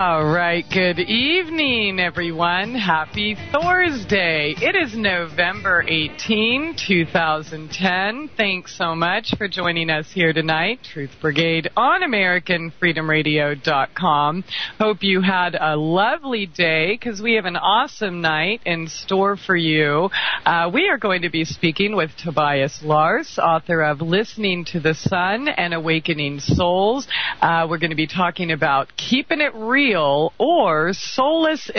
All right, good evening, everyone. Happy Thursday. It is November 18, 2010. Thanks so much for joining us here tonight, Truth Brigade on AmericanFreedomRadio.com. Hope you had a lovely day because we have an awesome night in store for you. We are going to be speaking with Tobias Lars, author of Listening to the Sun and Awakening Souls. We're going to be talking about keeping it real or soulless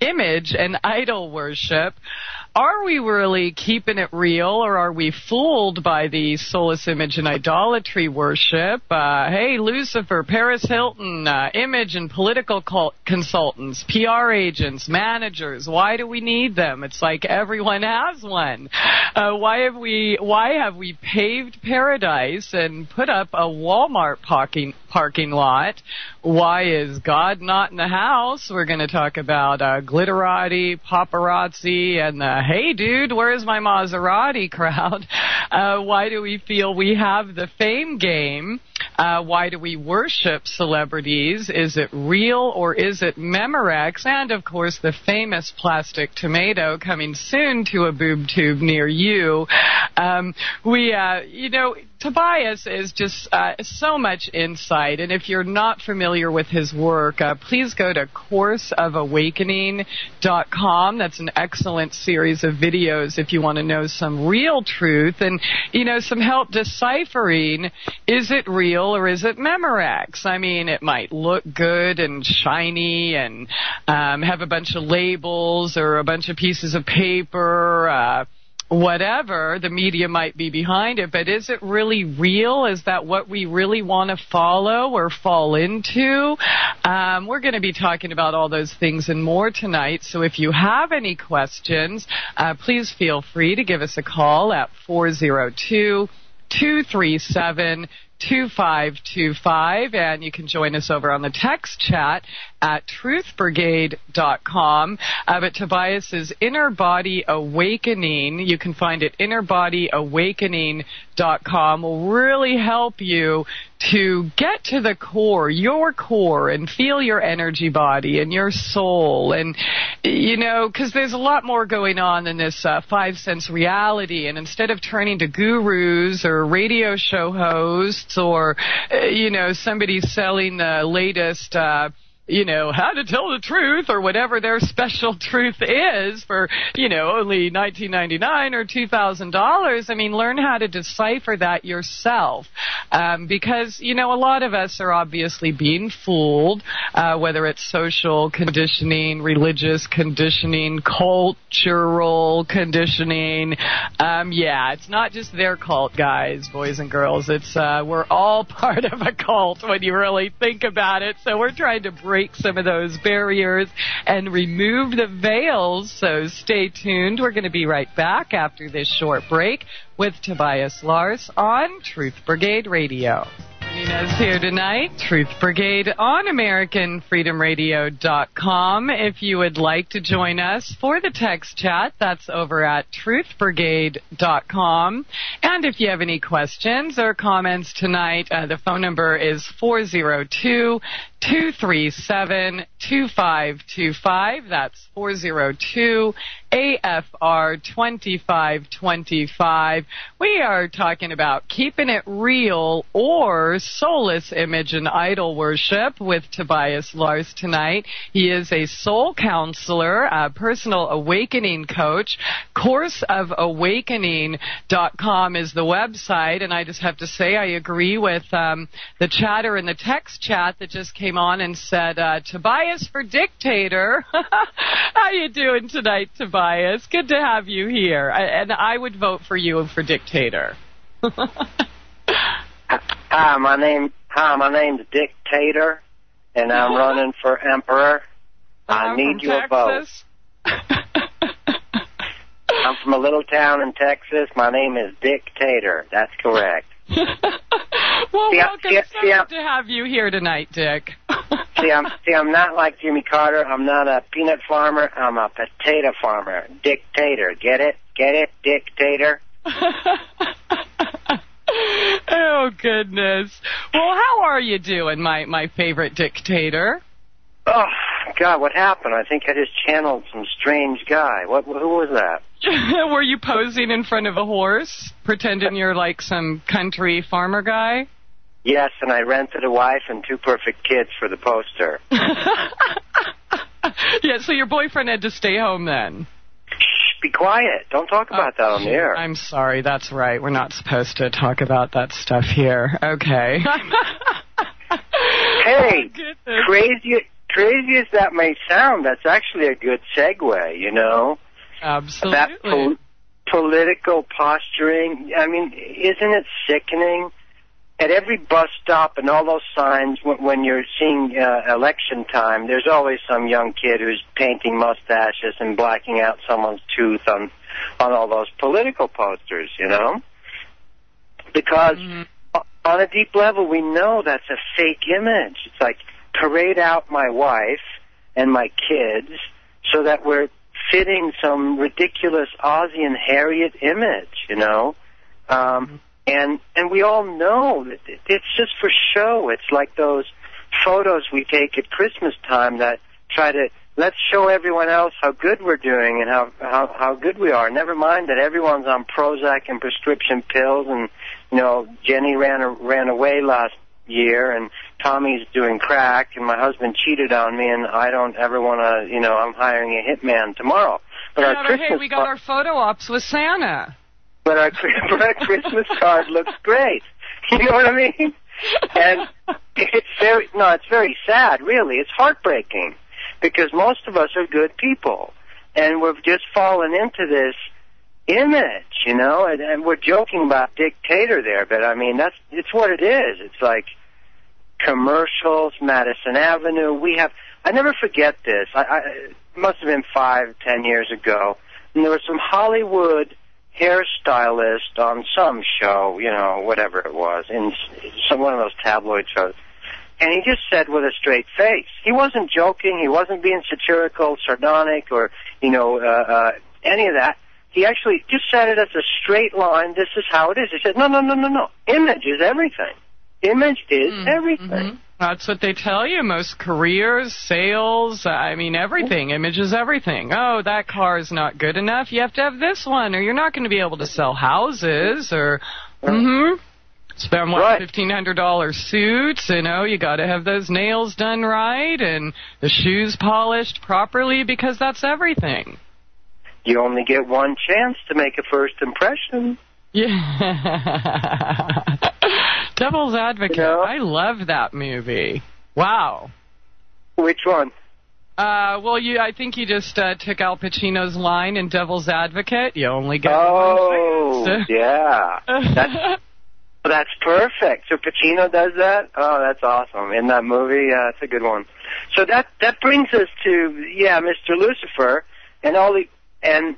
image and idol worship. Are we really keeping it real, or are we fooled by the soulless image and idolatry worship? Hey, Lucifer, Paris Hilton, image and political consultants, PR agents, managers, why do we need them? It's like everyone has one. Why have we paved paradise and put up a Walmart parking lot? Why is God not in the house? We're going to talk about Glitterati, Paparazzi, and the hey dude, where's my Maserati crowd? Why do we feel we have the fame game? Why do we worship celebrities? Is it real or is it Memorex? And, of course, the famous plastic tomato coming soon to a boob tube near you. Tobias is just so much insight. And if you're not familiar with his work, please go to courseofawakening.com. That's an excellent series of videos if you want to know some real truth and, some help deciphering, is it real or is it Memorex? I mean, it might look good and shiny and have a bunch of labels or a bunch of pieces of paper, whatever the media might be behind it, but is it really real? Is that what we really want to follow or fall into? We're going to be talking about all those things and more tonight, so if you have any questions, please feel free to give us a call at 402-237-2525, and you can join us over on the text chat at truthbrigade.com. But Tobias's Inner Body Awakening, you can find it innerbodyawakening.com, will really help you to get to the core, your core, and feel your energy body and your soul. And, because there's a lot more going on than this five-sense reality. And instead of turning to gurus or radio show hosts or, somebody selling the latest how to tell the truth or whatever their special truth is for, only $19.99 or $2,000. I mean, learn how to decipher that yourself. Because, a lot of us are obviously being fooled, whether it's social conditioning, religious conditioning, cultural conditioning. It's not just their cult, guys, boys and girls. It's, we're all part of a cult when you really think about it. So we're trying to break some of those barriers and remove the veils, so stay tuned. We're going to be right back after this short break with Tobias Lars on Truth Brigade Radio. Joining us here tonight, Truth Brigade on AmericanFreedomRadio.com. If you would like to join us for the text chat, that's over at truthbrigade.com. And if you have any questions or comments tonight, the phone number is 402-237-2525. That's 402-AFR-2525. We are talking about keeping it real or soulless image and idol worship with Tobias Lars tonight. He is a soul counselor, a personal awakening coach. Courseofawakening.com is the website, and I just have to say I agree with the chatter in the text chat that just came on and said, Tobias for dictator. How you doing tonight, Tobias? Good to have you here. And I would vote for you for dictator. Hi, my name's Dictator, and I'm running for emperor. I need your vote. I'm from a little town in Texas. My name is Dictator. That's correct. Well, welcome. So good to have you here tonight, Dick. I'm not like Jimmy Carter. I'm not a peanut farmer. I'm a potato farmer. Dictator. Get it? Get it? Dictator. Oh, goodness. Well, how are you doing, my favorite dictator? Oh, God, what happened? I think I just channeled some strange guy. Who was that? Were you posing in front of a horse, pretending you're like some country farmer guy? Yes, and I rented a wife and 2 perfect kids for the poster. Yeah, so your boyfriend had to stay home then. Shh, be quiet. Don't talk about that on the air. I'm sorry, that's right. We're not supposed to talk about that stuff here. Okay. Hey, crazy as that may sound, that's actually a good segue, you know? Absolutely. That political posturing, I mean, isn't it sickening? At every bus stop and all those signs, when you're seeing election time, there's always some young kid who's painting mustaches and blacking out someone's tooth on all those political posters, you know? Because on a deep level, we know that's a fake image. It's like, parade out my wife and my kids so that we're fitting some ridiculous Ozzie and Harriet image, you know? And we all know that it's just for show. It's like those photos we take at Christmas time that try to, let's show everyone else how good we're doing and how good we are. Never mind that everyone's on Prozac and prescription pills and, you know, Jenny ran away last year and Tommy's doing crack and my husband cheated on me and I don't ever want to, you know, I'm hiring a hitman tomorrow. But hey, we got our photo ops with Santa. But our Christmas card looks great. You know what I mean? And it's very sad, really. It's heartbreaking because most of us are good people. And we've just fallen into this image, you know, and we're joking about dictator there, but I mean, it's what it is. It's like commercials, Madison Avenue. I never forget this. It must have been 5-10 years ago. And there was some Hollywood hairstylist on some show, you know, whatever it was, in one of those tabloid shows. And he just said with a straight face. He wasn't joking. He wasn't being satirical, sardonic, or, you know, any of that. He actually just said it as a straight line. This is how it is. He said, no. Image is everything. Image is everything. Mm-hmm. That's what they tell you. Most careers, sales, I mean, everything. Image is everything. Oh, that car is not good enough. You have to have this one, or you're not going to be able to sell houses, or spend $1,500 suits. You know, you got to have those nails done right and the shoes polished properly because that's everything. You only get one chance to make a first impression. Yeah. Devil's Advocate. You know? I love that movie. Wow. Which one? I think you just took Al Pacino's line in Devil's Advocate. You only get one chance. Yeah. That's perfect. So Pacino does that? Oh, that's awesome. In that movie, it's a good one. So that brings us to, Mr. Lucifer and all the, and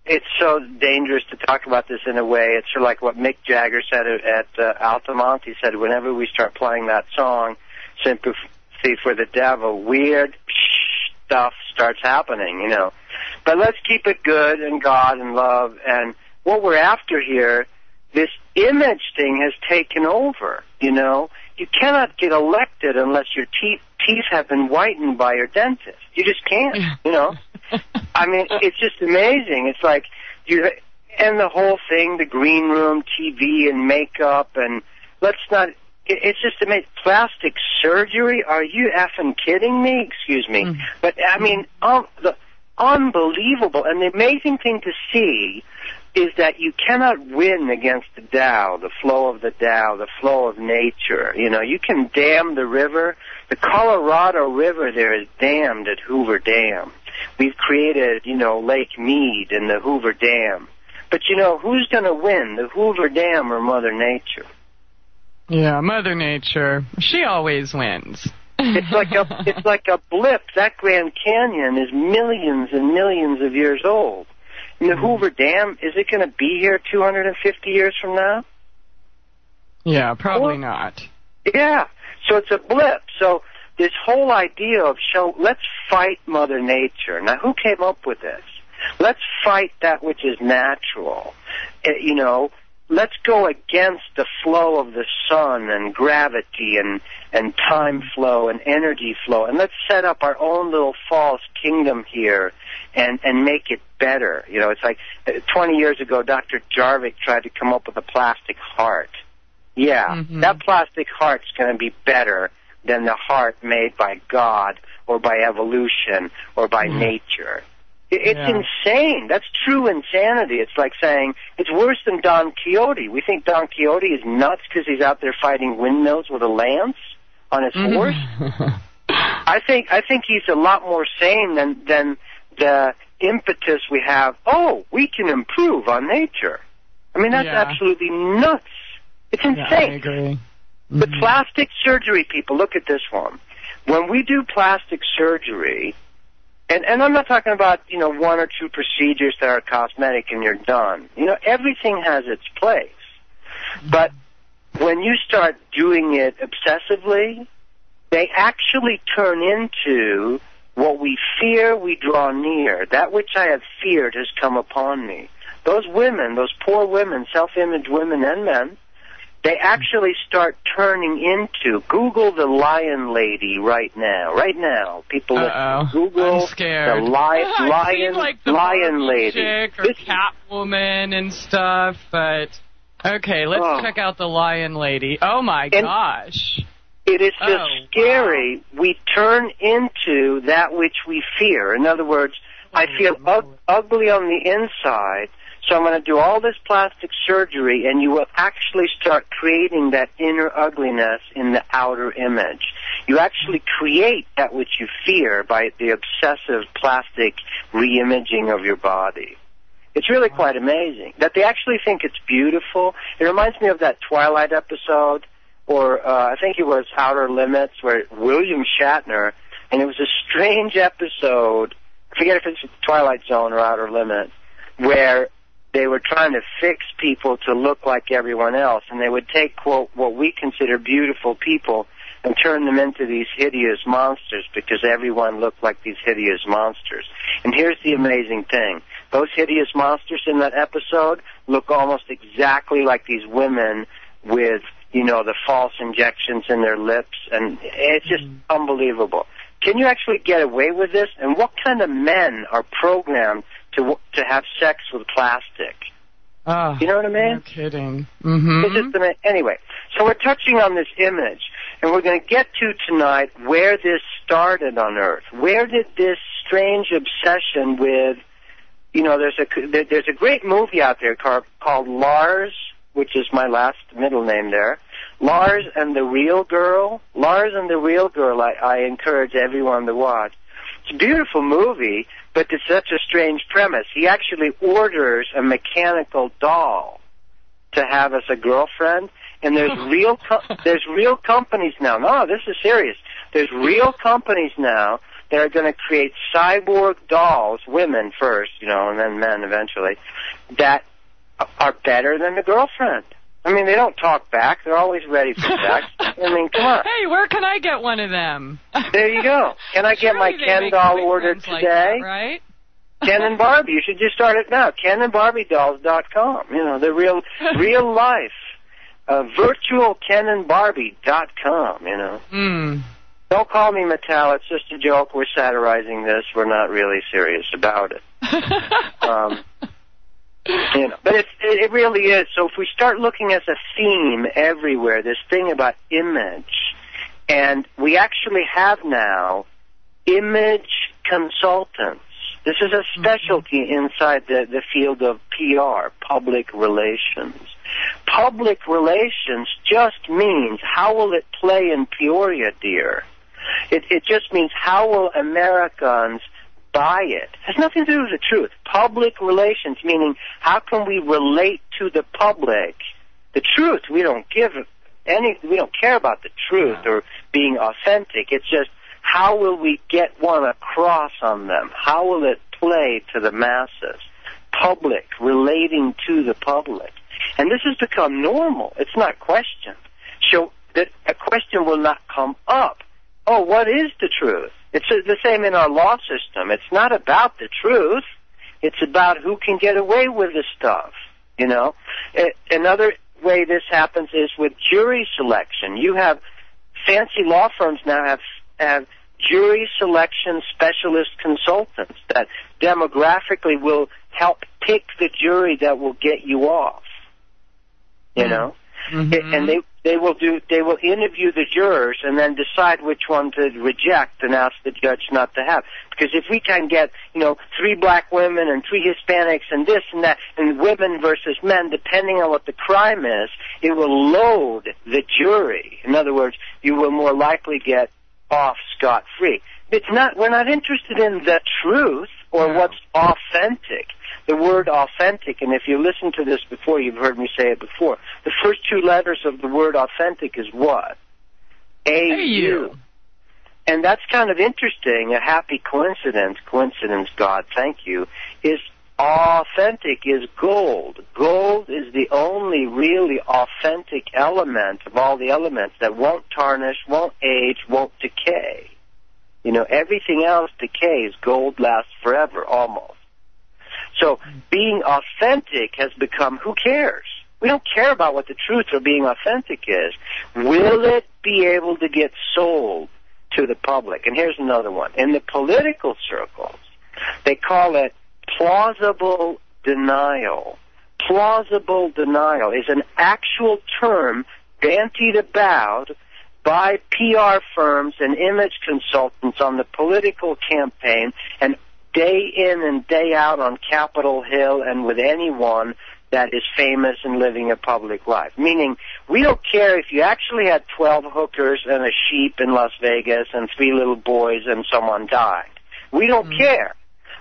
it's so dangerous to talk about this in a way. It's sort of like what Mick Jagger said at Altamont. He said, whenever we start playing that song, Sympathy for the Devil, weird stuff starts happening, you know. But let's keep it good and God and love. And what we're after here, this image thing has taken over, you know. You cannot get elected unless your teeth have been whitened by your dentist. You just can't, you know. I mean, it's just amazing. It's like and the whole thing, the green room, TV and makeup, and it's just amazing. Plastic surgery? Are you effing kidding me? Excuse me. But, I mean, unbelievable. And the amazing thing to see is that you cannot win against the Tao, the flow of the Tao, the flow of nature. You know, you can dam the river. The Colorado River there is dammed at Hoover Dam. We've created, you know, Lake Mead and the Hoover Dam. But, you know, who's going to win, the Hoover Dam or Mother Nature? Yeah, Mother Nature. She always wins. It's like a blip. That Grand Canyon is millions and millions of years old. And the Hoover Dam, is it going to be here 250 years from now? Yeah, probably not. Yeah, so it's a blip. So this whole idea of let's fight Mother Nature. Now, who came up with this? Let's fight that which is natural. You know, let's go against the flow of the sun and gravity and time flow and energy flow, and let's set up our own little false kingdom here and make it better. You know, it's like 20 years ago, Dr. Jarvik tried to come up with a plastic heart. Yeah, that plastic heart's going to be better than the heart made by God or by evolution or by nature. It's insane. That's true insanity. It's like saying it's worse than Don Quixote. We think Don Quixote is nuts because he's out there fighting windmills with a lance on his horse. I think he's a lot more sane than the impetus we have. Oh, we can improve on nature. I mean, that's absolutely nuts. It's insane. Yeah, I agree. But plastic surgery, people, look at this one. When we do plastic surgery, and I'm not talking about, you know, one or two procedures that are cosmetic and you're done. You know, everything has its place. But when you start doing it obsessively, they actually turn into what we fear, we draw near. That which I have feared has come upon me. Those women, those poor women, self-image women and men, they actually start turning into, Google the lion lady right now. Right now, people Google the lion lady. Chick or Catwoman and stuff, but okay, let's check out the lion lady. Oh my gosh. It is just scary. Wow. We turn into that which we fear. In other words, I feel ugly on the inside, so I'm going to do all this plastic surgery, and you will actually start creating that inner ugliness in the outer image. You actually create that which you fear by the obsessive plastic re-imaging of your body. It's really quite amazing that they actually think it's beautiful. It reminds me of that Twilight episode, or I think it was Outer Limits, where William Shatner, and it was a strange episode, I forget if it's Twilight Zone or Outer Limits, where they were trying to fix people to look like everyone else, and they would take, quote, what we consider beautiful people and turn them into these hideous monsters because everyone looked like these hideous monsters. And here's the amazing thing. Those hideous monsters in that episode look almost exactly like these women with, you know, the false injections in their lips, and it's just unbelievable. Can you actually get away with this? And what kind of men are programmed to have sex with plastic? You know what I mean? No kidding. Anyway, so we're touching on this image, and we're going to get to tonight where this started on Earth. Where did this strange obsession with, you know, there's a great movie out there called Lars, which is my last middle name there. Lars and the Real Girl. Lars and the Real Girl, I encourage everyone to watch. It's a beautiful movie, but it's such a strange premise. He actually orders a mechanical doll to have as a girlfriend, and there's real companies now. No, this is serious. There's real companies now that are going to create cyborg dolls, women first, you know, and then men eventually, that are better than the girlfriend. I mean, they don't talk back. They're always ready for sex. I mean, come on. Hey, where can I get one of them? There you go. Can I get my Ken doll ordered today? Like that, right? Ken and Barbie. You should just start it now. KenandBarbieDolls.com. You know, the real life. Virtual KenandBarbie.com, you know. Don't call me Mattel. It's just a joke. We're satirizing this. We're not really serious about it. You know, but it really is. So if we start looking as a theme everywhere, this thing about image, and we actually have now image consultants. This is a specialty inside the field of PR, public relations. Public relations just means how will it play in Peoria, dear? It just means how will Americans buy it. It has nothing to do with the truth. Public relations, meaning how can we relate to the public? The truth, we don't care about the truth or being authentic. It's just how will we get one across on them? How will it play to the masses? Public, relating to the public. And this has become normal. It's not questioned. So that a question will not come up. Oh, what is the truth? It's the same in our law system. It's not about the truth. It's about who can get away with the stuff. you know. Another way this happens is with jury selection. You have fancy law firms now have jury selection specialist consultants that demographically will help pick the jury that will get you off, you know. And they will interview the jurors and then decide which one to reject and ask the judge not to have. Because if we can get, 3 black women and 3 Hispanics and this and that, and women versus men, depending on what the crime is, it will load the jury. In other words, you will more likely get off scot-free. We're not interested in the truth or what's authentic. The word authentic, and if you listen to this before, you've heard me say it before, the first 2 letters of the word authentic is what? A-U. And that's kind of interesting, a happy coincidence, God, thank you, is authentic is gold. Gold is the only really authentic element of all the elements that won't tarnish, won't age, won't decay. Everything else decays. Gold lasts forever, almost. So being authentic has become, who cares? We don't care about what the truth of being authentic is. Will it be able to get sold to the public? And here's another one. In the political circles, they call it plausible denial. Plausible denial is an actual term bandied about by PR firms and image consultants on the political campaign and day in and day out on Capitol Hill and with anyone that is famous and living a public life. Meaning, we don't care if you actually had 12 hookers and a sheep in Las Vegas and 3 little boys and someone died. We don't care.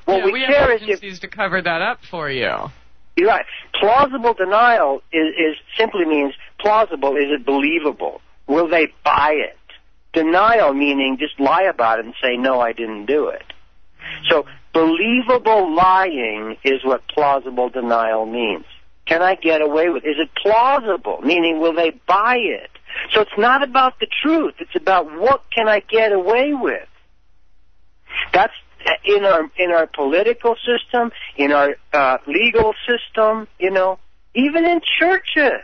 What we care have agencies to cover that up for you. You're right. Plausible denial is simply means plausible. Is it believable? Will they buy it? Denial meaning just lie about it and say, no, I didn't do it. So believable lying is what plausible denial means. Can I get away with it? Is it plausible? Meaning, will they buy it? So it's not about the truth. It's about what can I get away with. That's in our political system, in our legal system, even in churches.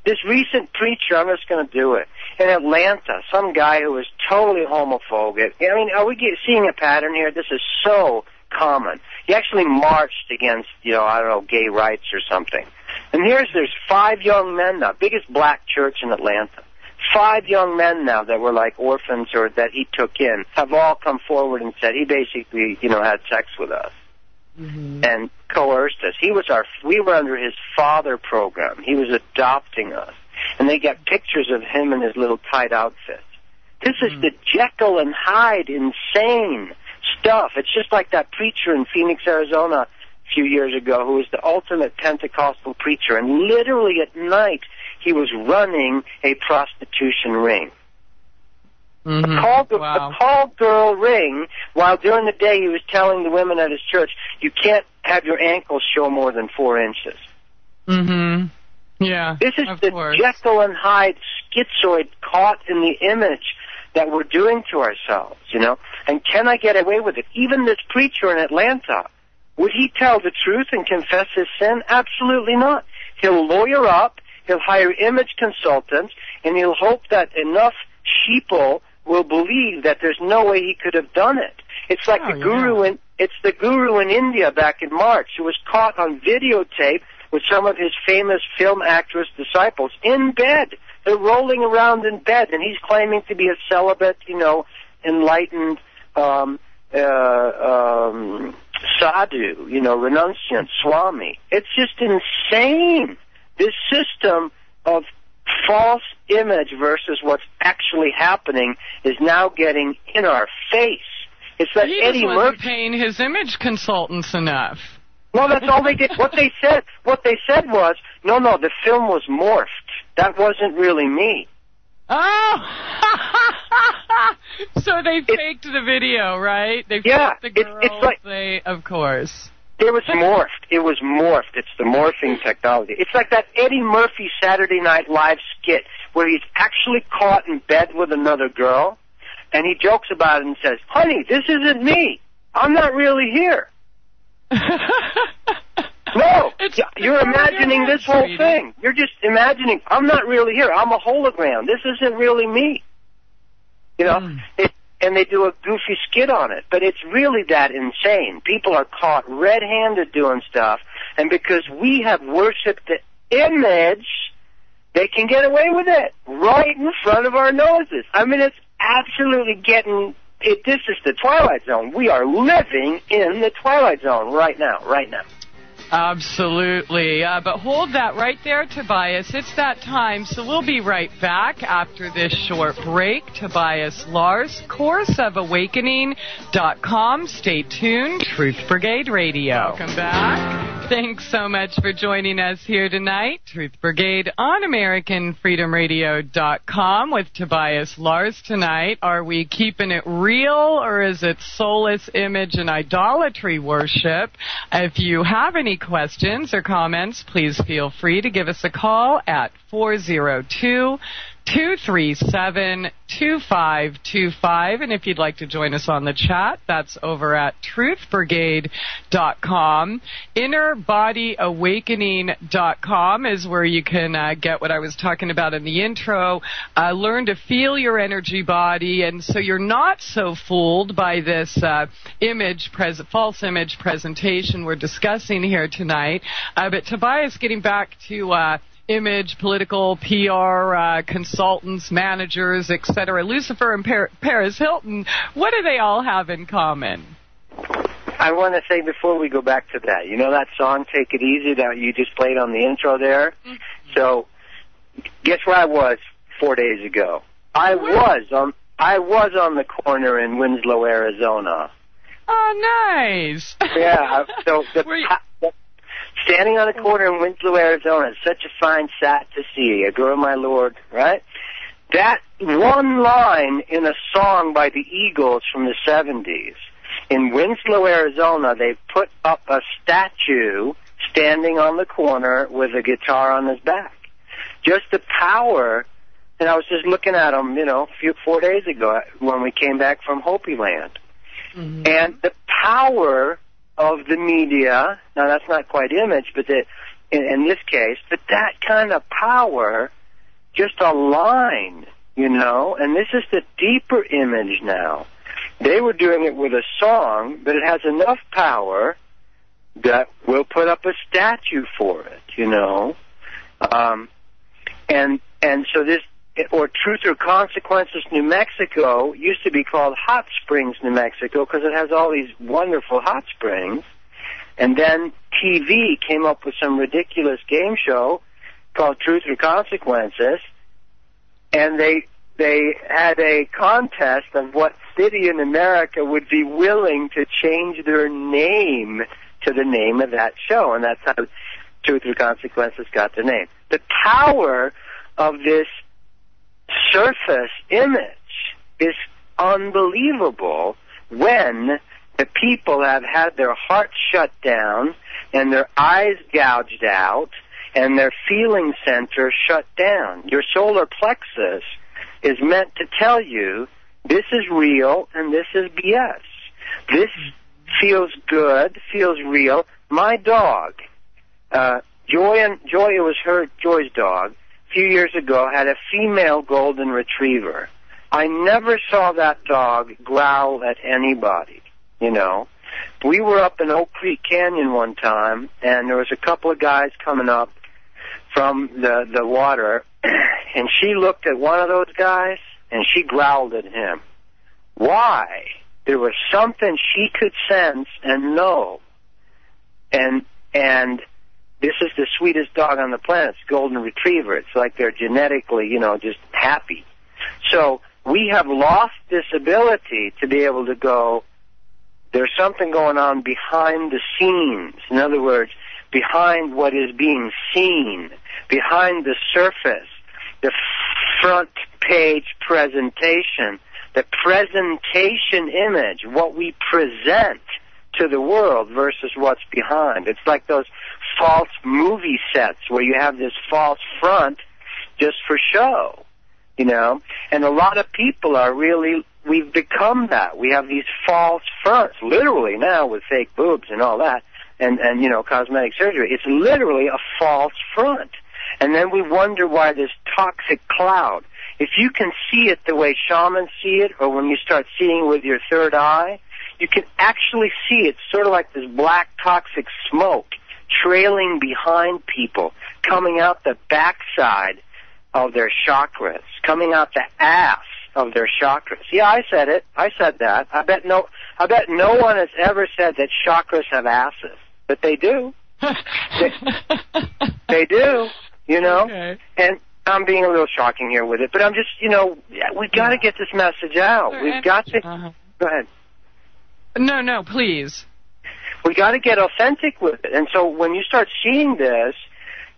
This recent preacher, I'm just going to do it, in Atlanta, some guy who was totally homophobic. I mean, are we seeing a pattern here? This is so common. He actually marched against, gay rights or something. And there's 5 young men now, biggest black church in Atlanta. 5 young men now that were like orphans or that he took in have all come forward and said he basically, had sex with us. And coerced us. We were under his father program. He was adopting us. And they got pictures of him in his little tight outfit. This is the Jekyll and Hyde insane stuff. It's just like that preacher in Phoenix, Arizona a few years ago who was the ultimate Pentecostal preacher. And literally at night he was running a prostitution ring. A call girl ring, while during the day he was telling the women at his church, you can't have your ankles show more than 4 inches. Yeah, this is the Jekyll and Hyde schizoid caught in the image that we're doing to ourselves, And can I get away with it? Even this preacher in Atlanta, would he tell the truth and confess his sin? Absolutely not. He'll lawyer up, he'll hire image consultants, and he'll hope that enough sheeple will believe that there's no way he could have done it. It's like the guru in India back in March who was caught on videotape with some of his famous film actress disciples in bed. They're rolling around in bed, and he's claiming to be a celibate, enlightened sadhu, renunciant, swami. It's just insane. This system of false image versus what's actually happening is now getting in our face. It's that Eddie Murphy paying his image consultants enough. No, that's all they did. What they said was, no, the film was morphed. That wasn't really me. Oh, so they faked the video, right? They faked the girl. Of course. It was morphed. It's the morphing technology. It's like that Eddie Murphy Saturday Night Live skit where he's actually caught in bed with another girl, and he jokes about it and says, honey, this isn't me. I'm not really here. No, you're imagining this whole thing. You're just imagining, I'm not really here. I'm a hologram. This isn't really me. You know, and they do a goofy skit on it. But it's really that insane. People are caught red-handed doing stuff, and because we have worshipped the image, they can get away with it right in front of our noses. I mean, it's absolutely this is the Twilight Zone. We are living in the Twilight Zone right now. Absolutely. But hold that right there, Tobias. It's that time, so we'll be right back after this short break. Tobias Lars, CourseOfAwakening.com. Stay tuned. Truth Brigade Radio. Welcome back. Thanks so much for joining us here tonight. Truth Brigade on AmericanFreedomRadio.com with Tobias Lars tonight. Are we keeping it real, or is it soulless image and idolatry worship? If you have any questions or comments, please feel free to give us a call at 402-237-2525. And if you'd like to join us on the chat, that's over at truthbrigade.com. Innerbodyawakening.com is where you can get what I was talking about in the intro. Learn to feel your energy body, and so you're not so fooled by this false image presentation we're discussing here tonight. But Tobias, getting back to image, political, PR, consultants, managers, etc. Lucifer and Paris Hilton, what do they all have in common? I want to say before we go back to that, you know that song, Take It Easy, that you just played on the intro there? Mm-hmm. So, guess where I was 4 days ago? I was on the corner in Winslow, Arizona. Oh, nice. Yeah, so standing on a corner in Winslow, Arizona, is such a fine sight to see, adore my Lord, right? That one line in a song by the Eagles from the 70s. In Winslow, Arizona, they put up a statue standing on the corner with a guitar on his back. Just the power, and I was just looking at him, 4 days ago when we came back from Hopi Land. Mm-hmm. And the power of the media, now that's not quite image, but in this case, but that kind of power, just a line, and this is the deeper image now. They were doing it with a song, but it has enough power that we'll put up a statue for it, and so this, or Truth or Consequences, New Mexico, used to be called Hot Springs, New Mexico, because it has all these wonderful hot springs. And then TV came up with some ridiculous game show called Truth or Consequences, and they had a contest of what city in America would be willing to change their name to the name of that show, and that's how Truth or Consequences got the name. The power of this surface image is unbelievable when the people have had their hearts shut down and their eyes gouged out and their feeling center shut down. Your solar plexus is meant to tell you this is real and this is BS. This feels good, feels real. My dog, Joy, it was Joy's dog, a few years ago, had a female golden retriever. I never saw that dog growl at anybody, We were up in Oak Creek Canyon one time, and there was a couple of guys coming up from the water, and she looked at one of those guys, and she growled at him. Why? There was something she could sense and know. And this is the sweetest dog on the planet. It's golden retriever. It's like they're genetically, just happy. So we have lost this ability to be able to go, there's something going on behind the scenes. In other words, behind what is being seen, behind the surface, the front page presentation, the presentation image, what we present to the world versus what's behind. It's like those false movie sets where you have this false front just for show, and a lot of people are really, we've become that. We have these false fronts, literally now with fake boobs and all that, and cosmetic surgery. It's literally a false front. And then we wonder why this toxic cloud. If you can see it the way shamans see it, or when you start seeing with your third eye, you can actually see it sort of like this black toxic smoke trailing behind people, coming out the backside of their chakras, coming out the ass of their chakras. Yeah, I said it. I said that. I bet no one has ever said that chakras have asses, but they do. They do, Okay. And I'm being a little shocking here with it, but I'm just, we've got to get this message out. We've got to. Go ahead. No, please. We got to get authentic with it. And so when you start seeing this,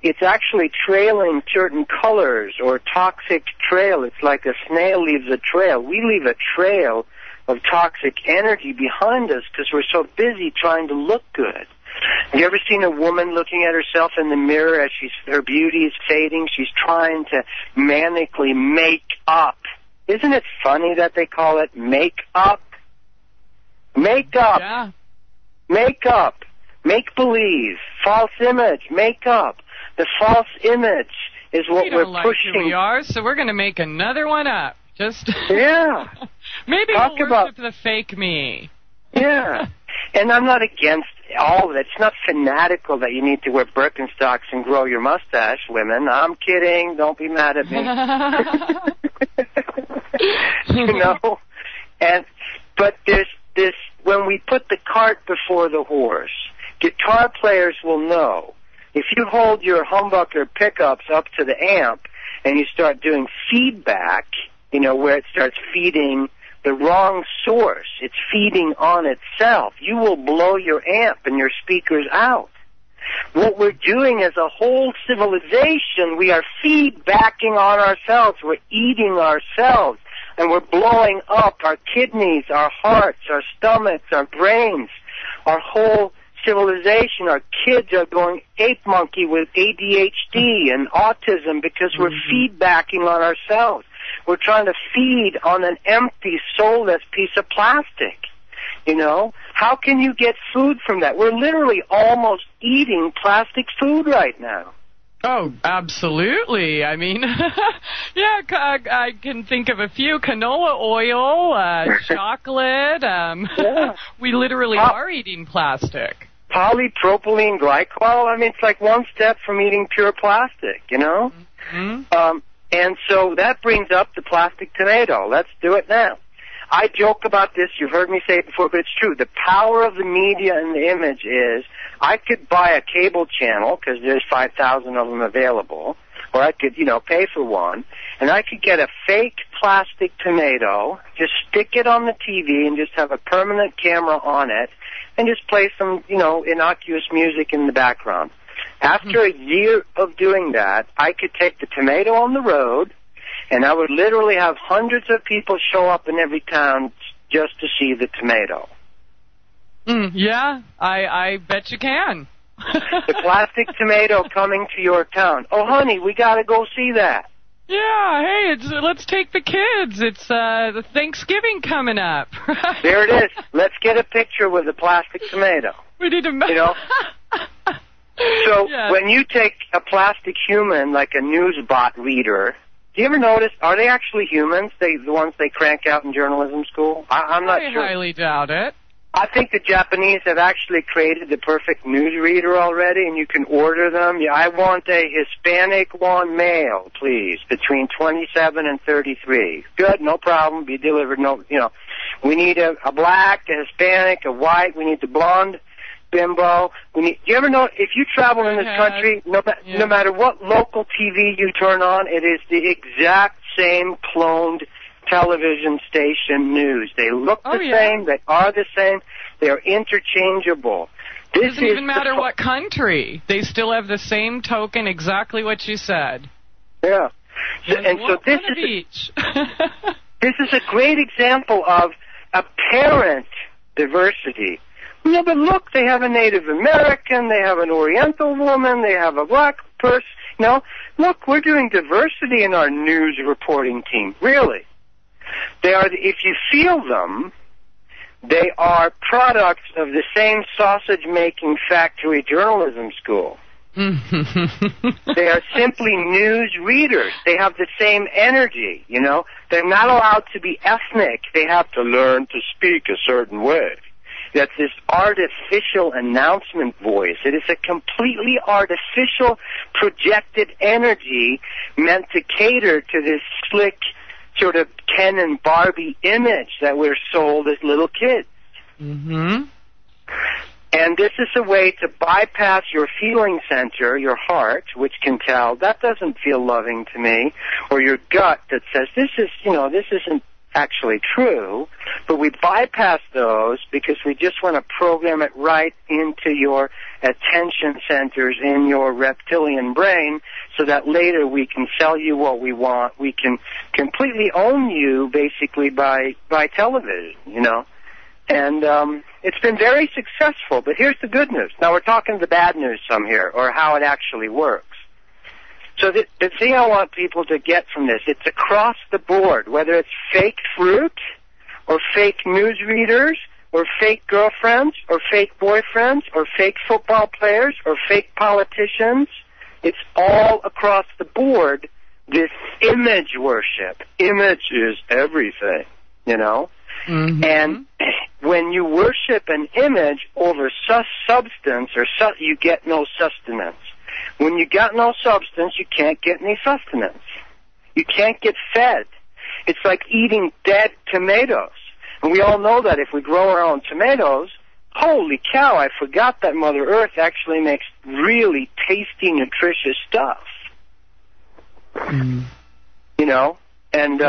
it's actually trailing certain colors or toxic trail. It's like a snail leaves a trail. We leave a trail of toxic energy behind us because we're so busy trying to look good. Have you ever seen a woman looking at herself in the mirror as her beauty is fading? She's trying to manically make up. Isn't it funny that they call it make up? Make up. Yeah. Make up. Make believe. False image. Make up. The false image is what we're pushing. Who we are, so we're going to make another one up. Just yeah. Maybe we'll worship the fake me. Yeah. And I'm not against all of it. It's not fanatical that you need to wear Birkenstocks and grow your mustache, women. I'm kidding. Don't be mad at me. But there's this, when we put the cart before the horse, guitar players will know. If you hold your humbucker pickups up to the amp and you start doing feedback, where it starts feeding the wrong source, it's feeding on itself, you will blow your amp and your speakers out. What we're doing as a whole civilization, we are feedbacking on ourselves. We're eating ourselves. And we're blowing up our kidneys, our hearts, our stomachs, our brains, our whole civilization. Our kids are going ape monkey with ADHD and autism because we're feedbacking on ourselves. We're trying to feed on an empty, soulless piece of plastic. How can you get food from that? We're literally almost eating plastic food right now. Oh, absolutely. I mean, I can think of a few. Canola oil, chocolate. We literally are eating plastic. Polypropylene glycol. I mean, it's like one step from eating pure plastic, Mm-hmm. And so that brings up the plastic tomato. Let's do it now. I joke about this. You've heard me say it before, but it's true. The power of the media and the image is I could buy a cable channel because there's 5,000 of them available, or I could, pay for one, and I could get a fake plastic tomato, just stick it on the TV and just have a permanent camera on it and just play some, innocuous music in the background. After a year of doing that, I could take the tomato on the road, and I would literally have hundreds of people show up in every town just to see the tomato. Yeah, I bet you can. The plastic tomato coming to your town. Oh, honey, we got to go see that. Yeah, hey, let's take the kids. It's the Thanksgiving coming up. There it is. Let's get a picture with the plastic tomato. We need to... So when you take a plastic human, like a news bot reader, do you ever notice, are they actually humans, the ones they crank out in journalism school? I'm not sure. I highly doubt it. I think the Japanese have actually created the perfect news reader already, and you can order them. Yeah, I want a Hispanic one male, please, between 27 and 33. Good, no problem, be delivered. We need a black, a Hispanic, a white. We need the blonde bimbo. Do you ever know, if you travel in this country, no matter what local TV you turn on, it is the exact same cloned television station news. They look the same. They are the same. They are interchangeable. It doesn't even matter what country. They still have the same token, exactly what you said. Yeah. And so this is a great example of apparent diversity. Yeah, but look, they have a Native American, they have an Oriental woman, they have a black person. Look, we're doing diversity in our news reporting team. Really. They are, if you feel them, They are products of the same sausage-making factory journalism school. They are simply news readers. They have the same energy, you know. They're not allowed to be ethnic. They have to learn to speak a certain way. That's this artificial announcement voice. It is a completely artificial projected energy meant to cater to this slick sort of Ken and Barbie image that we're sold as little kids. Mm-hmm. And this is a way to bypass your feeling center, your heart, which can tell, that doesn't feel loving to me, or your gut that says, this isn't actually true, but we bypass those because we just want to program it right into your attention centers in your reptilian brain so that later we can sell you what we want. We can completely own you basically by television, you know. And it's been very successful, but here's the good news. Now we're talking the bad news some here, or how it actually works. So the thing I want people to get from this, it's across the board, whether it's fake fruit or fake news readers or fake girlfriends or fake boyfriends or fake football players or fake politicians. It's all across the board, this image worship. Image is everything, you know? Mm-hmm. And when you worship an image over substance, you get no sustenance. When you got no substance, you can't get any sustenance. You can't get fed. It's like eating dead tomatoes. And we all know that if we grow our own tomatoes, holy cow, I forgot that Mother Earth actually makes really tasty, nutritious stuff. Mm. You know? And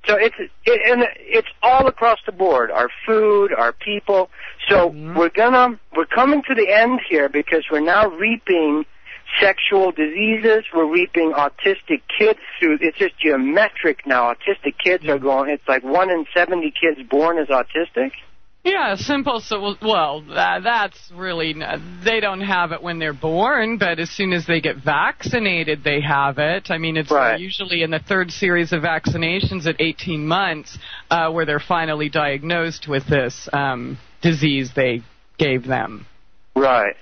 so it's all across the board, our food, our people. So we're coming to the end here because we're now reaping sexual diseases. We're reaping autistic kids through. It's just geometric now. Autistic kids are going. It's like 1 in 70 kids born is autistic. Yeah, simple. So, well, that's really, they don't have it when they're born, but as soon as they get vaccinated, they have it. I mean, it's usually in the third series of vaccinations at 18 months where they're finally diagnosed with this disease they gave them. Right.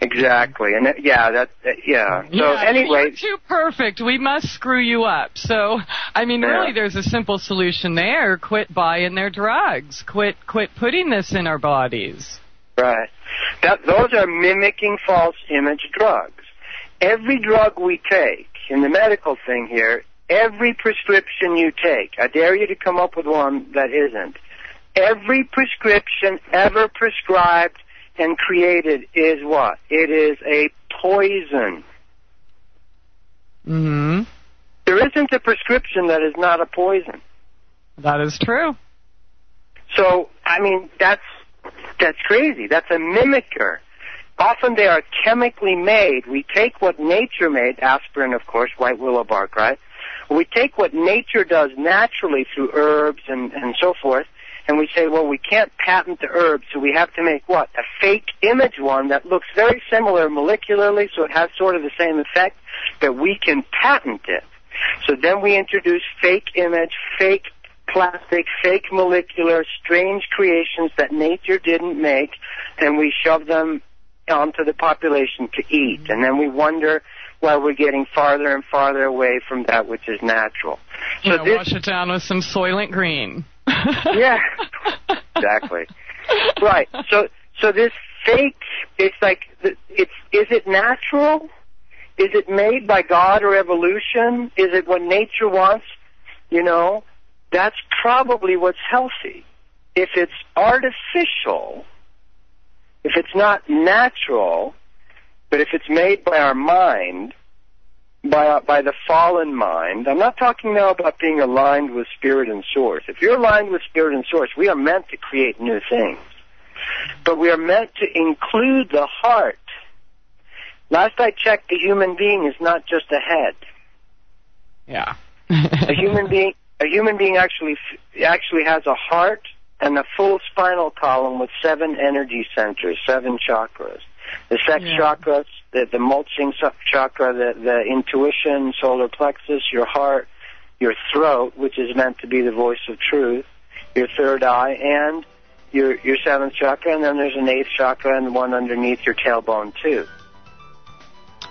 Exactly, and So anyway, you're too perfect. We must screw you up. So, I mean, really, there's a simple solution there. Quit buying their drugs. Quit putting this in our bodies. Right. Those are mimicking false image drugs. Every drug we take in the medical thing here, every prescription you take, I dare you to come up with one that isn't. Every prescription ever prescribed and created is what? It is a poison. Mm-hmm. There isn't a prescription that is not a poison. That is true. So, I mean, that's crazy. That's a mimicker. Often they are chemically made. We take what nature made, aspirin, of course, white willow bark, right? We take what nature does naturally through herbs and so forth, and we say, well, we can't patent the herb, so we have to make what? A fake image one that looks very similar molecularly, so it has sort of the same effect, but we can patent it. So then we introduce fake image, fake plastic, fake molecular, strange creations that nature didn't make, and we shove them onto the population to eat. And then we wonder why we're getting farther and farther away from that which is natural. So wash it down with some Soylent Green. Yeah, exactly. Right. So this fake, it's like, is it natural? Is it made by God or evolution? Is it what nature wants? You know, that's probably what's healthy. If it's artificial, if it's not natural, but if it's made by our mind, by the fallen mind, I'm not talking now about being aligned with Spirit and Source. If you're aligned with Spirit and Source, we are meant to create new things. But we are meant to include the heart. Last I checked, the human being is not just a head. Yeah. A human being actually has a heart and a full spinal column with 7 energy centers, 7 chakras. The sex chakra, the mulching chakra, the intuition, solar plexus, your heart, your throat, which is meant to be the voice of truth, your third eye, and your seventh chakra, and then there's an eighth chakra and one underneath your tailbone too.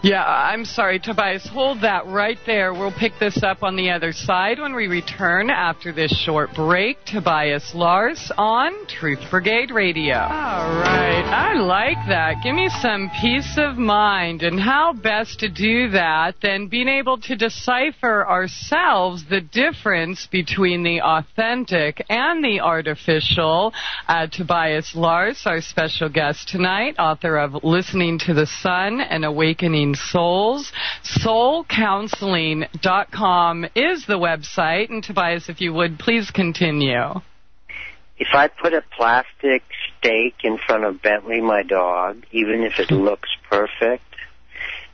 Yeah, I'm sorry, Tobias. Hold that right there. We'll pick this up on the other side when we return after this short break. Tobias Lars on Truth Brigade Radio. All right. I like that. Give me some peace of mind. And how best to do that than being able to decipher ourselves the difference between the authentic and the artificial. Tobias Lars, our special guest tonight, author of Listening to the Sun and Awakening Souls. Soulcounseling.com is the website. And Tobias, if you would, please continue. If I put a plastic steak in front of Bentley, my dog, even if it looks perfect,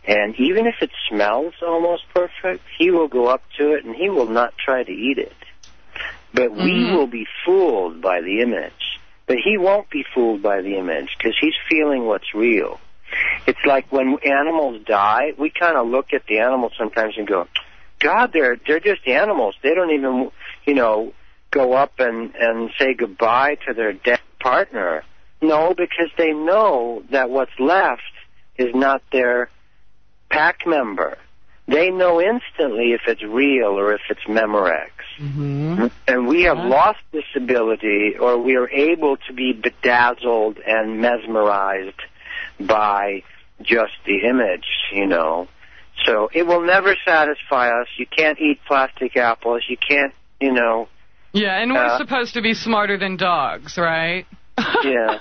and even if it smells almost perfect, he will go up to it and he will not try to eat it. But we will be fooled by the image. But he won't be fooled by the image because he's feeling what's real. It's like when animals die, we kind of look at the animals sometimes and go, God, they're just animals. They don't even, go up and say goodbye to their dead partner. No, because they know that what's left is not their pack member. They know instantly if it's real or if it's Memorex. Mm-hmm. And we have lost this ability, or we are able to be bedazzled and mesmerized by just the image, So it will never satisfy us. You can't eat plastic apples. You can't, Yeah, and we're supposed to be smarter than dogs, right? Yeah.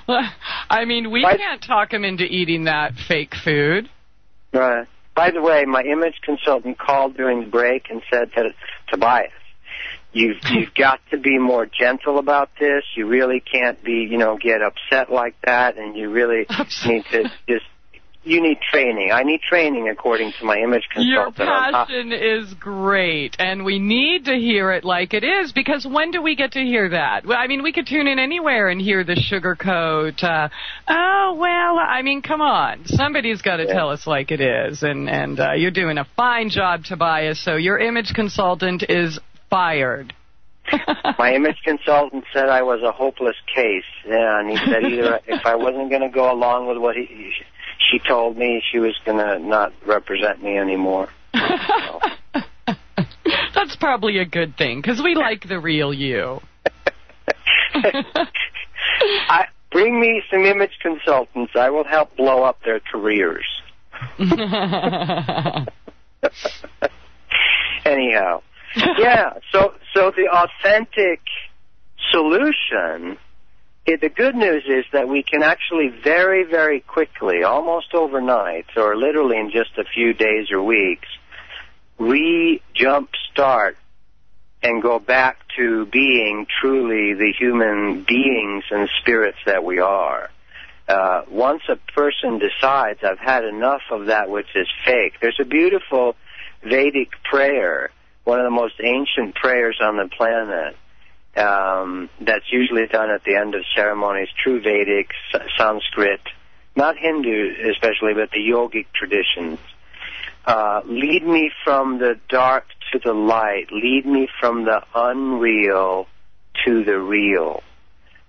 I mean, we can't talk them into eating that fake food. Right. By the way, my image consultant called during the break and said that, Tobias, you've got to be more gentle about this. You really can't be, get upset like that, and you really need to you need training. I need training, according to my image consultant. Your passion is great, and we need to hear it like it is, because when do we get to hear that? Well, I mean, we could tune in anywhere and hear the sugarcoat. Come on. Somebody's got to tell us like it is, and you're doing a fine job, Tobias, so your image consultant is fired. My image consultant said I was a hopeless case, and he said either if I wasn't going to go along with what she told me, she was going to not represent me anymore. So. That's probably a good thing, because we like the real you. Bring me some image consultants. I will help blow up their careers. Anyhow. Yeah, so the authentic solution, the good news is that we can actually very, very quickly, almost overnight, or literally in just a few days or weeks, jump-start and go back to being truly the human beings and spirits that we are. Once a person decides, I've had enough of that which is fake, there's a beautiful Vedic prayer, one of the most ancient prayers on the planet, that's usually done at the end of ceremonies, true Vedic, Sanskrit, not Hindu especially, but the yogic traditions. Lead me from the dark to the light. Lead me from the unreal to the real.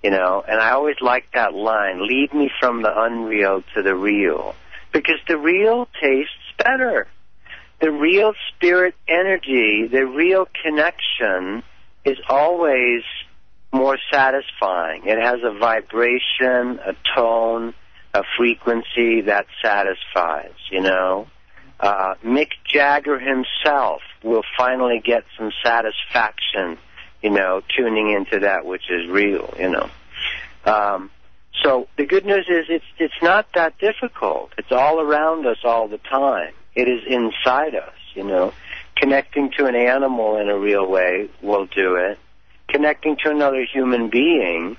And I always like that line, lead me from the unreal to the real, because the real tastes better. The real spirit energy, the real connection is always more satisfying. It has a vibration, a tone, a frequency that satisfies, Mick Jagger himself will finally get some satisfaction, tuning into that which is real, So the good news is it's not that difficult. It's all around us all the time. It is inside us, Connecting to an animal in a real way will do it. Connecting to another human being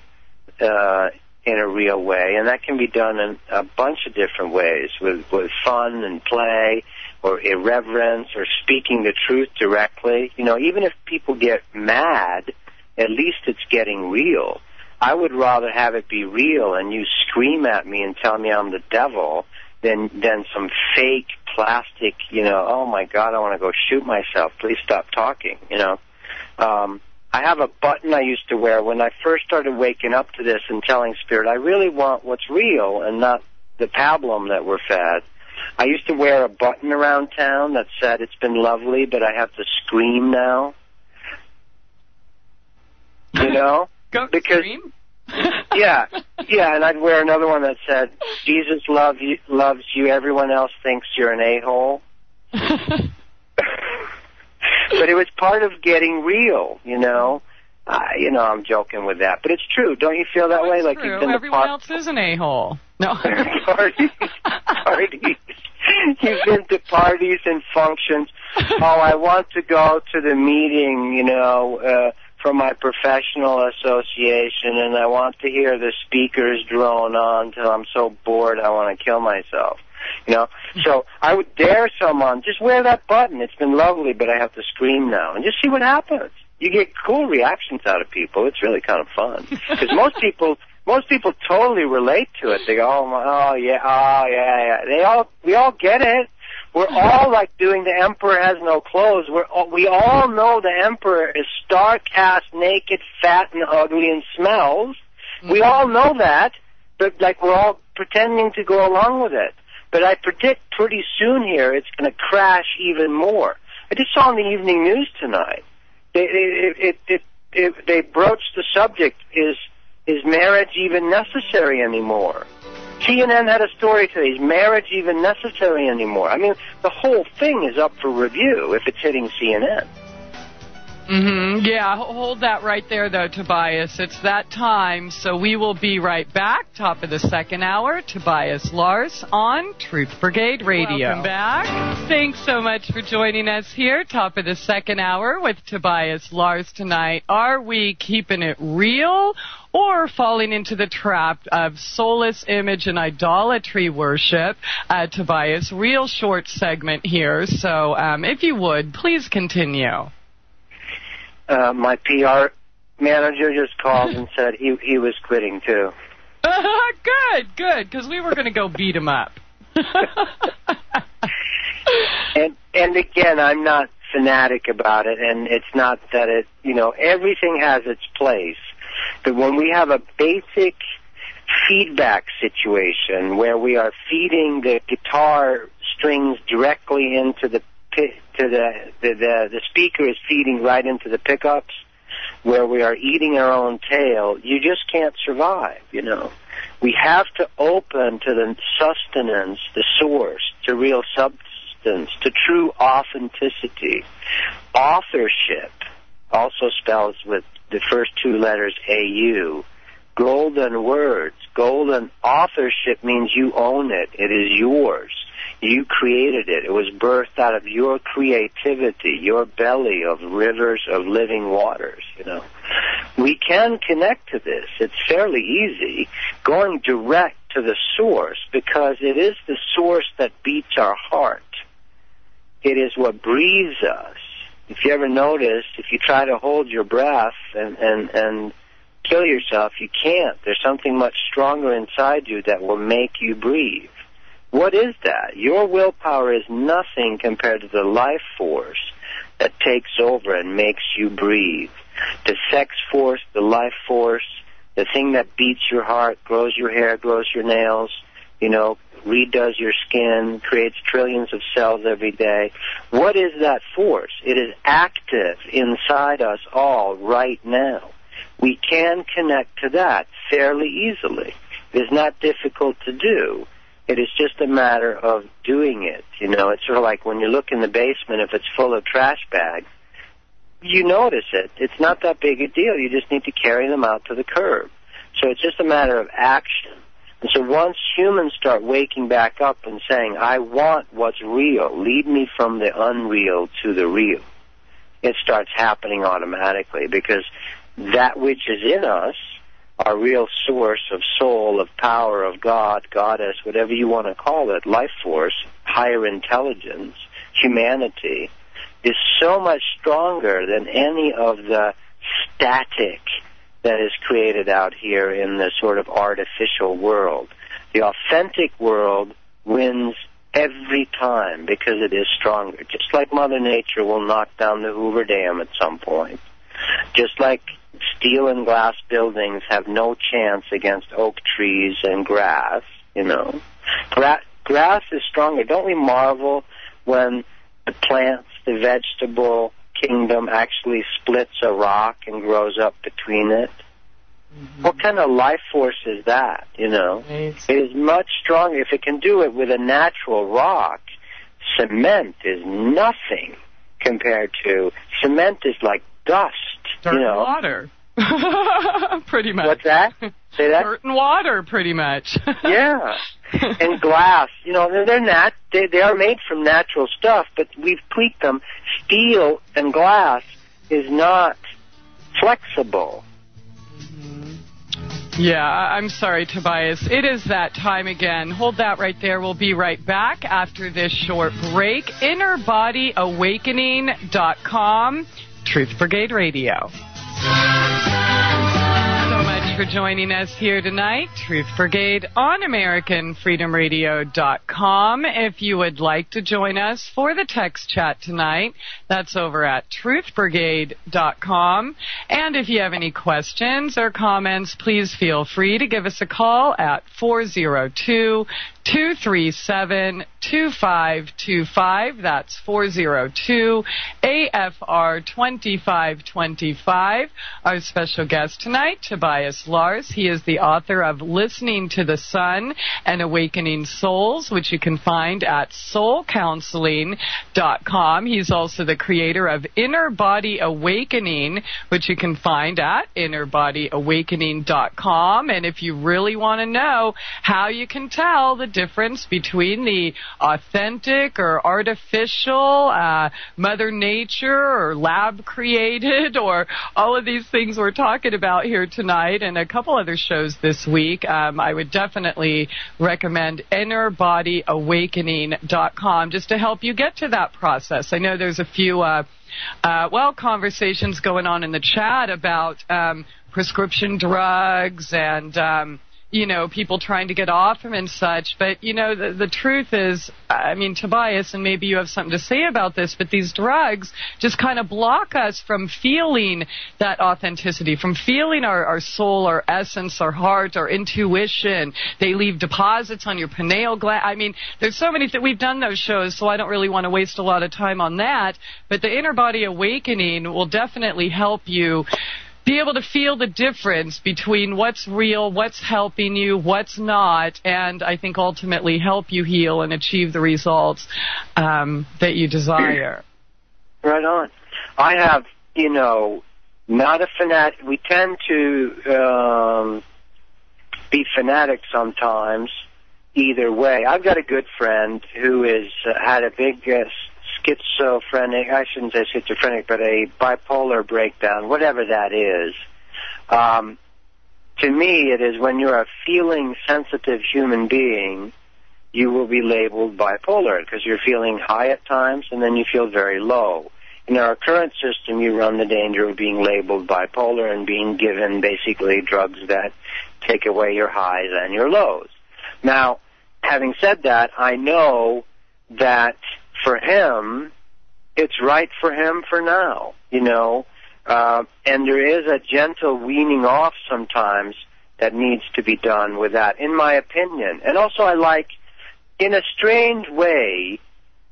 in a real way, and that can be done in a bunch of different ways, with fun and play, or irreverence, or speaking the truth directly. Even if people get mad, at least it's getting real. I would rather have it be real and you scream at me and tell me I'm the devil than some fake plastic, oh my God, I want to go shoot myself. Please stop talking, I have a button I used to wear when I first started waking up to this and telling Spirit, I really want what's real and not the pablum that we're fed. I used to wear a button around town that said, it's been lovely, but I have to scream now. You know? Because scream? yeah, and I'd wear another one that said, Jesus loves you, everyone else thinks you're an a-hole. But it was part of getting real, you know. I'm joking with that, but it's true. Don't you feel that way? Like true. Everyone else is an a-hole. No. parties. You've been to parties and functions. Oh, I want to go to the meeting, from my professional association, and I want to hear the speakers drone on till I'm so bored I want to kill myself. So I would dare someone, just wear that button. It's been lovely, but I have to scream now, and just see what happens. You get cool reactions out of people. It's really kind of fun because most people totally relate to it. They go, oh yeah. We all get it. We're all like doing the Emperor Has No Clothes. We all know the Emperor is stark-ass, naked, fat, and ugly, and smells. We all know that, but like we're all pretending to go along with it. But I predict pretty soon here it's going to crash even more. I just saw in the evening news tonight. They broached the subject: is marriage even necessary anymore? CNN had a story today: is marriage even necessary anymore? I mean, the whole thing is up for review if it's hitting CNN. Yeah, hold that right there, though, Tobias. It's that time, so we will be right back. Top of the second hour, Tobias Lars on Truth Brigade Radio. Welcome back. Thanks so much for joining us here. Top of the second hour with Tobias Lars tonight. Are we keeping it real or falling into the trap of soulless image and idolatry worship? Tobias, real short segment here, so if you would, please continue. My PR manager just called and said he was quitting, too. Good, because we were going to go beat him up. And again, I'm not fanatic about it, and it's not that everything has its place. But when we have a basic feedback situation where we are feeding the guitar strings directly into the speaker is feeding right into the pickups, where we are eating our own tail, you just can't survive, We have to open to the sustenance, the source, to real substance, to true authenticity. Authorship also spells with the first two letters A-U. Golden words. Golden authorship means you own it. It is yours. You created it. It was birthed out of your creativity, your belly of rivers of living waters, We can connect to this. It's fairly easy, going direct to the source, because it is the source that beats our heart. It is what breathes us. If you ever notice, if you try to hold your breath and kill yourself, you can't. There's something much stronger inside you that will make you breathe. What is that? Your willpower is nothing compared to the life force that takes over and makes you breathe. The sex force, the life force, the thing that beats your heart, grows your hair, grows your nails, redoes your skin, creates trillions of cells every day. What is that force? It is active inside us all right now. We can connect to that fairly easily. It is not difficult to do. It is just a matter of doing it. It's sort of like when you look in the basement, if it's full of trash bags, you notice it. It's not that big a deal. You just need to carry them out to the curb. So it's just a matter of action. And so once humans start waking back up and saying, I want what's real, lead me from the unreal to the real, it starts happening automatically, because that which is in us, our real source of soul, of power, of God, goddess, whatever you want to call it, life force, higher intelligence, humanity, is so much stronger than any of the static that is created out here in the sort of artificial world. The authentic world wins every time because it is stronger. Just like Mother Nature will knock down the Hoover Dam at some point. Just like steel and glass buildings have no chance against oak trees and grass, you know. Grass is stronger. Don't we marvel when the plants, the vegetable kingdom actually splits a rock and grows up between it? Mm-hmm. What kind of life force is that, you know? Nice. It is much stronger. If it can do it with a natural rock, cement is nothing compared to... Cement is like dust, dirt, you know. Water. Pretty much. What's that? Say that? Dirt and water, pretty much. Yeah. And glass, you know, they are made from natural stuff, but we've tweaked them. Steel and glass is not flexible. Yeah, I'm sorry, Tobias. It is that time again. Hold that right there. We'll be right back after this short break. InnerBodyAwakening.com, Truth Brigade Radio. For joining us here tonight, Truth Brigade on AmericanFreedomRadio.com. If you would like to join us for the text chat tonight, that's over at TruthBrigade.com. And if you have any questions or comments, please feel free to give us a call at 402-237-2525. That's 402-AFR-2525. Our special guest tonight, Tobias Lars. He is the author of Listening to the Sun and Awakening Souls, which you can find at soulcounseling.com. He's also the creator of Inner Body Awakening, which you can find at innerbodyawakening.com. And if you really want to know how you can tell the difference between the authentic or artificial, Mother Nature or lab created, or all of these things we're talking about here tonight, and a couple other shows this week, I would definitely recommend InnerBodyAwakening.com just to help you get to that process. I know there's a few, conversations going on in the chat about prescription drugs and, people trying to get off them and such. But, the truth is, Tobias, and maybe you have something to say about this, but these drugs just kind of block us from feeling that authenticity, from feeling our soul, our essence, our heart, our intuition. They leave deposits on your pineal gland. There's so many that we've done those shows, so I don't really want to waste a lot of time on that. But the Inner Body Awakening will definitely help you be able to feel the difference between what's real, what's helping you, what's not, and I think ultimately help you heal and achieve the results that you desire. Right on. I have, not a fanatic. We tend to be fanatics sometimes either way. I've got a good friend who had a big schizophrenic, I shouldn't say schizophrenic, but a bipolar breakdown, whatever that is. To me, it is when you're a feeling sensitive human being, you will be labeled bipolar because you're feeling high at times and then you feel very low. In our current system, you run the danger of being labeled bipolar and being given basically drugs that take away your highs and your lows. Now, having said that, I know that for him, it's right for him for now, and there is a gentle weaning off sometimes that needs to be done with that, in my opinion. And also I like, in a strange way,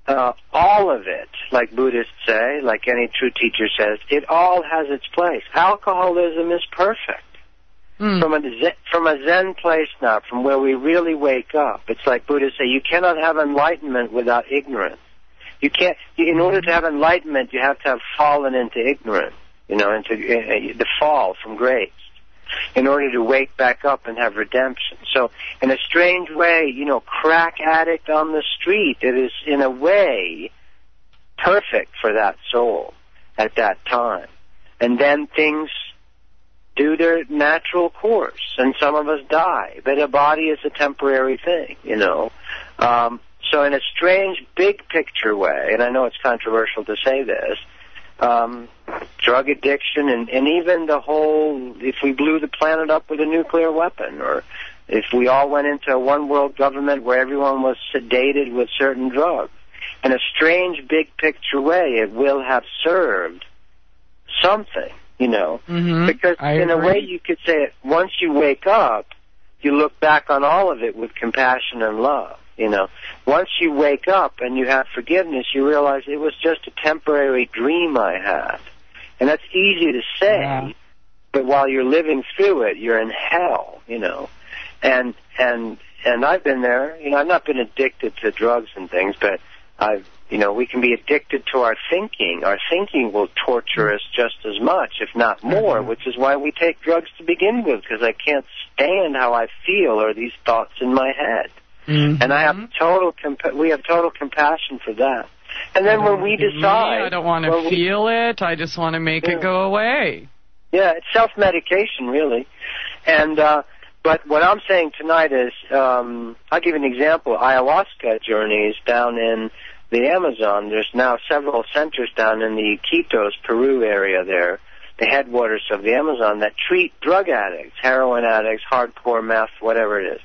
all of it, like Buddhists say, like any true teacher says, it all has its place. Alcoholism is perfect. From a Zen place now, from where we really wake up, it's like Buddhists say, you cannot have enlightenment without ignorance. You can't. In order to have enlightenment, you have to have fallen into ignorance. Into the fall from grace. In order to wake back up and have redemption. So, in a strange way, crack addict on the street, it is in a way perfect for that soul at that time. And then things do their natural course, and some of us die. But a body is a temporary thing, So in a strange, big picture way, and I know it's controversial to say this, drug addiction and even the whole, if we blew the planet up with a nuclear weapon, or if we all went into a one-world government where everyone was sedated with certain drugs, in a strange, big picture way, it will have served something, Because in a way you could say it, once you wake up, you look back on all of it with compassion and love. Once you wake up and you have forgiveness, you realize it was just a temporary dream I had. And that's easy to say, but while you're living through it, you're in hell, And I've been there. I've not been addicted to drugs and things, but we can be addicted to our thinking. Our thinking will torture us just as much, if not more, which is why we take drugs to begin with, because I can't stand how I feel or these thoughts in my head. And I have we have total compassion for that. And then when we decide... I don't want to feel it. I just want to make it go away. Yeah, it's self-medication, really. And but what I'm saying tonight is, I'll give you an example. Ayahuasca journeys down in the Amazon. There's now several centers down in the Iquitos, Peru area there, the headwaters of the Amazon, that treat drug addicts, heroin addicts, hardcore meth, whatever it is.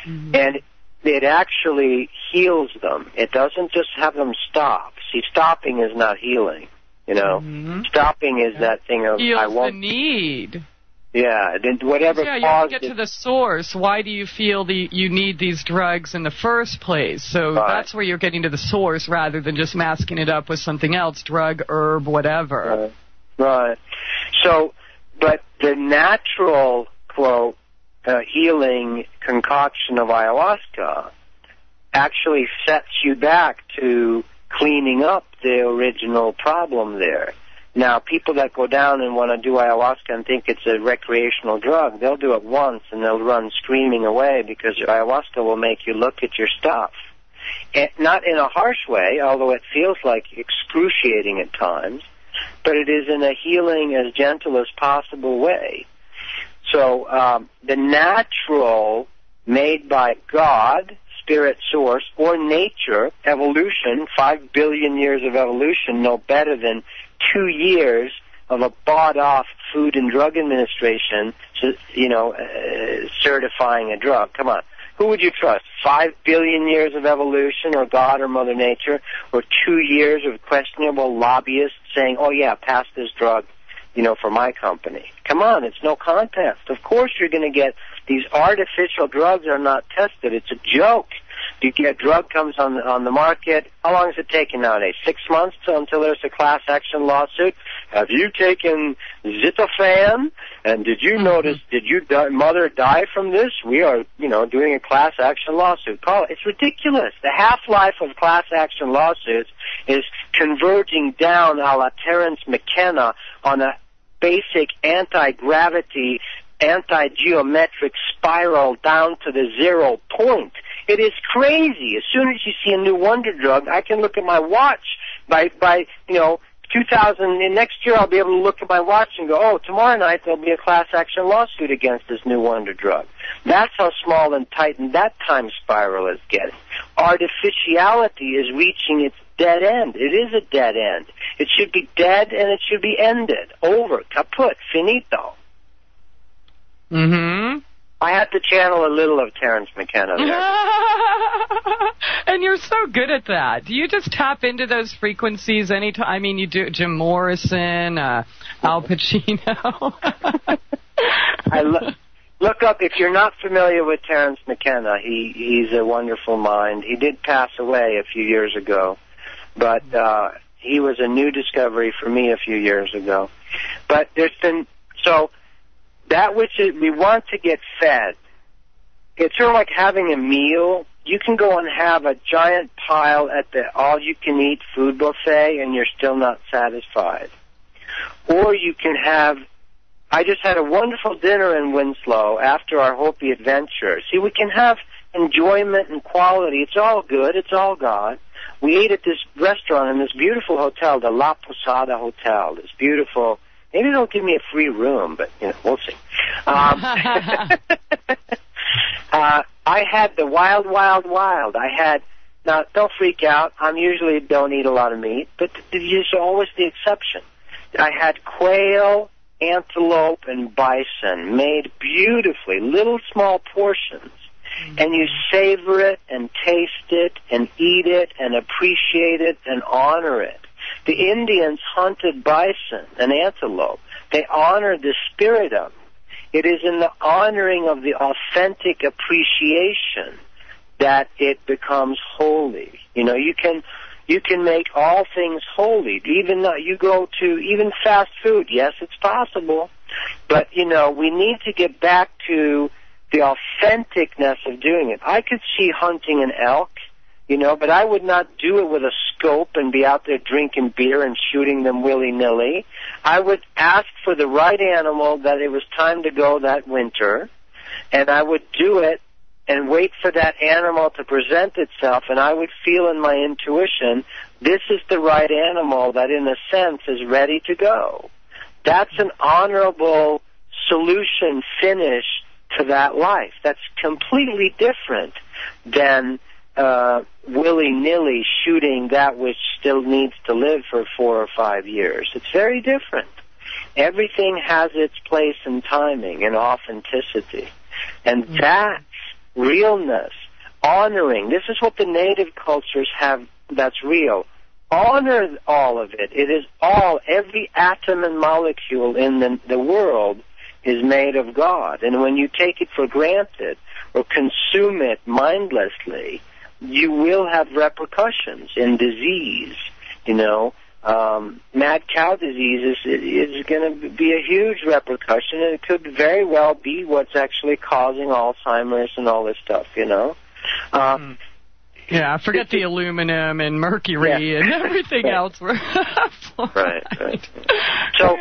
And it actually heals them. It doesn't just have them stop. See, stopping is not healing. Stopping is that thing of I won't. The need. Yeah, then whatever caused you have to get to the source. Why do you feel you need these drugs in the first place? So that's where you're getting to the source rather than just masking it up with something else, drug, herb, whatever. Right. So, but the natural, quote, healing concoction of ayahuasca actually sets you back to cleaning up the original problem there. Now, people that go down and want to do ayahuasca and think it's a recreational drug, they'll do it once and they'll run screaming away because ayahuasca will make you look at your stuff. And not in a harsh way, although it feels like excruciating at times, but it is in a healing, as gentle as possible way. So the natural, made by God, spirit source, or nature, evolution, 5 billion years of evolution, no better than 2 years of a bought-off Food and Drug Administration, certifying a drug. Come on. Who would you trust? 5 billion years of evolution, or God, or Mother Nature, or 2 years of questionable lobbyists saying, oh, yeah, pass this drug, for my company? Come on, it's no contest. Of course you're going to get these artificial drugs are not tested. It's a joke. You get drug comes on the market. How long is it taking nowadays? 6 months until there's a class action lawsuit? Have you taken Zitofan? And did you notice, mother die from this? We are, doing a class action lawsuit. It's ridiculous. The half-life of class action lawsuits is converging down a la Terence McKenna on a basic anti-gravity, anti-geometric spiral down to the 0 point. It is crazy. As soon as you see a new wonder drug, I can look at my watch by 2000, and next year I'll be able to look at my watch and go, oh, tomorrow night there'll be a class action lawsuit against this new wonder drug. That's how small and tightened that time spiral is getting. Artificiality is reaching its dead end. It is a dead end. It should be dead and it should be ended. Over. Kaput. Finito. I had to channel a little of Terence McKenna there. And you're so good at that. Do you just tap into those frequencies anytime? I mean, you do Jim Morrison, Al Pacino. Look up, if you're not familiar with Terence McKenna, he's a wonderful mind. He did pass away a few years ago, but he was a new discovery for me a few years ago. But there's been, so that which we want to get fed, it's sort of like having a meal. You can go and have a giant pile at the all-you-can-eat food buffet and you're still not satisfied. Or you can have, I just had a wonderful dinner in Winslow after our Hopi adventure. See, we can have enjoyment and quality. It's all good. It's all God. We ate at this restaurant in this beautiful hotel, the La Posada Hotel, this beautiful. Maybe they'll give me a free room, but, we'll see. I had the wild. I had, now, don't freak out. I usually don't eat a lot of meat, but there's always the exception. I had quail, antelope, and bison made beautifully, little small portions. And you savor it and taste it and eat it and appreciate it and honor it. The Indians hunted bison and antelope They honor the spirit of it. It is in the honoring of the authentic appreciation that it becomes holy. You know, you can make all things holy. Even though you go to even fast food, yes, it's possible. But, you know, we need to get back to the authenticness of doing it. I could see hunting an elk, you know, but I would not do it with a scope and be out there drinking beer and shooting them willy-nilly. I would ask for the right animal that it was time to go that winter, and I would do it and wait for that animal to present itself, and I would feel in my intuition, this is the right animal that in a sense is ready to go. That's an honorable solution finish to that life. That's completely different than willy-nilly shooting that which still needs to live for 4 or 5 years. It's very different. Everything has its place and timing and authenticity. And that's realness, honoring. This is what the native cultures have that's real. Honor all of it. It is all, every atom and molecule in the world is made of God. And when you take it for granted or consume it mindlessly, you will have repercussions in disease. You know, mad cow disease is going to be a huge repercussion, and it could very well be what's actually causing Alzheimer's and all this stuff, you know. Yeah, forget the aluminum and mercury and everything else. Right. So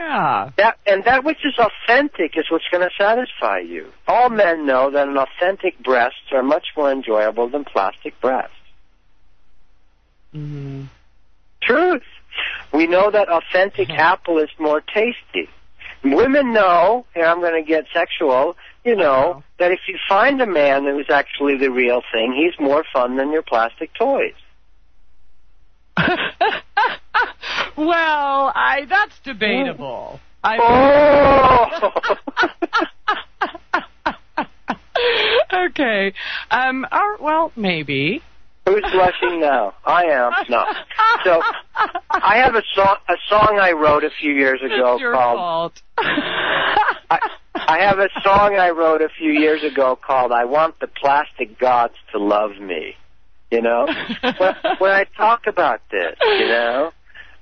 that which is authentic is what's going to satisfy you. All men know that an authentic breasts are much more enjoyable than plastic breasts. Mm-hmm. Truth. We know that authentic apple is more tasty. Women know, and I'm going to get sexual, you know, that if you find a man who's actually the real thing, he's more fun than your plastic toys. Well, that's debatable. Okay. Well, maybe. Who's blushing now? I am. No. So, I have a song I wrote a few years ago it's your called... fault. I have a song I wrote a few years ago called I Want the Plastic Gods to Love Me. You know? when I talk about this, you know,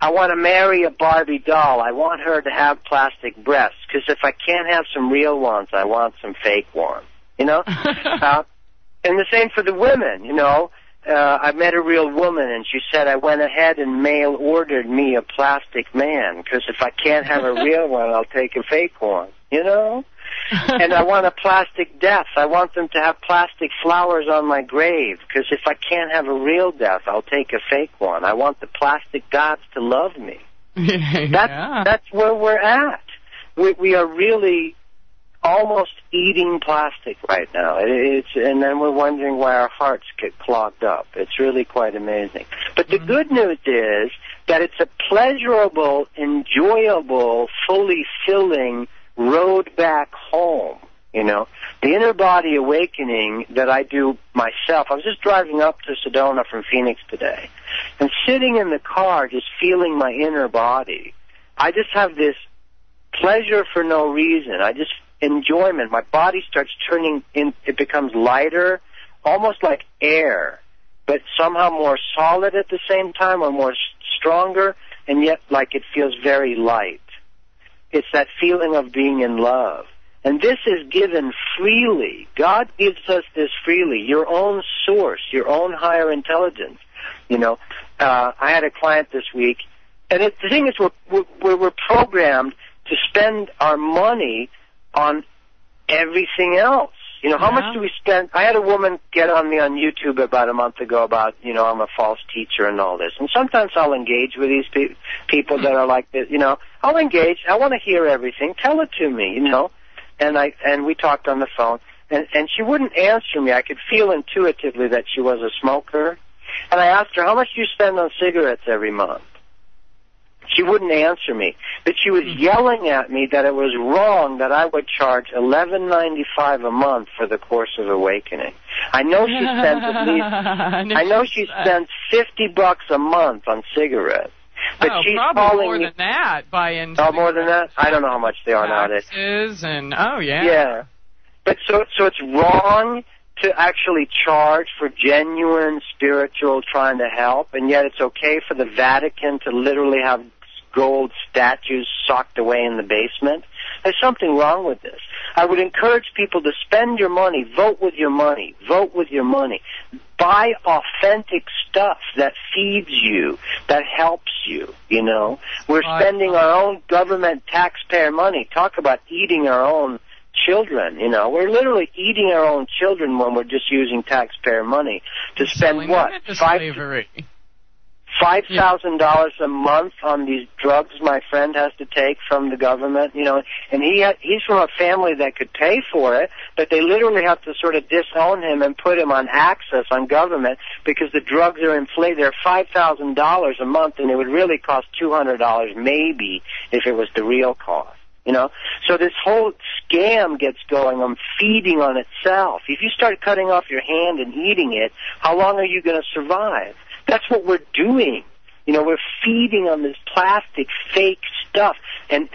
I want to marry a Barbie doll. I want her to have plastic breasts, because if I can't have some real ones, I want some fake ones. You know? And the same for the women, you know. I met a real woman, and she said, I went ahead and mail-ordered me a plastic man, because if I can't have a real one, I'll take a fake one, you know? And I want a plastic death. I want them to have plastic flowers on my grave, because if I can't have a real death, I'll take a fake one. I want the plastic gods to love me. That's where we're at. We are really almost eating plastic right now. And then we're wondering why our hearts get clogged up. It's really quite amazing. But the good news is that it's a pleasurable, enjoyable, fully filling road back home. You know, the inner body awakening that I do myself. I was just driving up to Sedona from Phoenix today, and sitting in the car just feeling my inner body. I just have this pleasure for no reason. Enjoyment. My body starts turning in, it becomes lighter, almost like air, but somehow more solid at the same time, or more stronger, and yet like it feels very light. It's that feeling of being in love. And this is given freely. God gives us this freely. Your own source, your own higher intelligence. You know, I had a client this week, and the thing is we're programmed to spend our money on everything else. You know, how much do we spend? I had a woman get on me on YouTube about a month ago about, you know, I'm a false teacher and all this. And sometimes I'll engage with these people that are like this, you know. I'll engage. I want to hear everything. Tell it to me, you know. And we talked on the phone. And she wouldn't answer me. I could feel intuitively that she was a smoker. And I asked her, how much do you spend on cigarettes every month? She wouldn't answer me, but she was yelling at me that it was wrong that I would charge $11.95 a month for the course of awakening. I know she spends at least, I know she spends $50 a month on cigarettes. But she's probably calling more me, than that. more than that? I don't know how much they are nowadays. And yeah. Yeah. But so it's wrong to actually charge for genuine spiritual trying to help, and yet it's okay for the Vatican to literally have gold statues socked away in the basement. There's something wrong with this. I would encourage people to spend your money, vote with your money, buy authentic stuff that feeds you, that helps you, We're spending our own government taxpayer money. Talk about eating our own children, We're literally eating our own children when we're just using taxpayer money to spend what? $5,000 a month on these drugs my friend has to take from the government, and he's from a family that could pay for it, but they literally have to sort of disown him and put him on access on government because the drugs are inflated. They're $5,000 a month, and it would really cost $200 maybe if it was the real cost. So this whole scam gets going on feeding on itself. If you start cutting off your hand and eating it, how long are you going to survive? That's what we're doing. We're feeding on this plastic fake stuff. And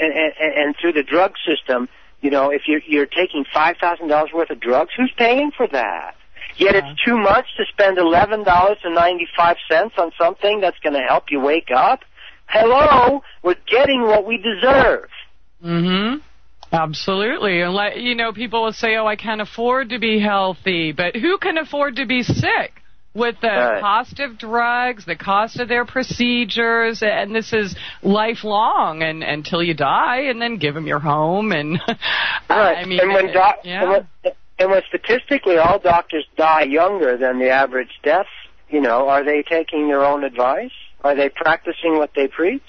through the drug system, if you're taking $5,000 worth of drugs, who's paying for that? Yet it's too much to spend $11.95 on something that's going to help you wake up. Hello, we're getting what we deserve. Mm-hmm. Absolutely. And people will say, I can't afford to be healthy. But who can afford to be sick? With the cost of drugs, the cost of their procedures, and this is lifelong and until you die, and then give them your home. And and when statistically all doctors die younger than the average death, are they taking their own advice? Are they practicing what they preach?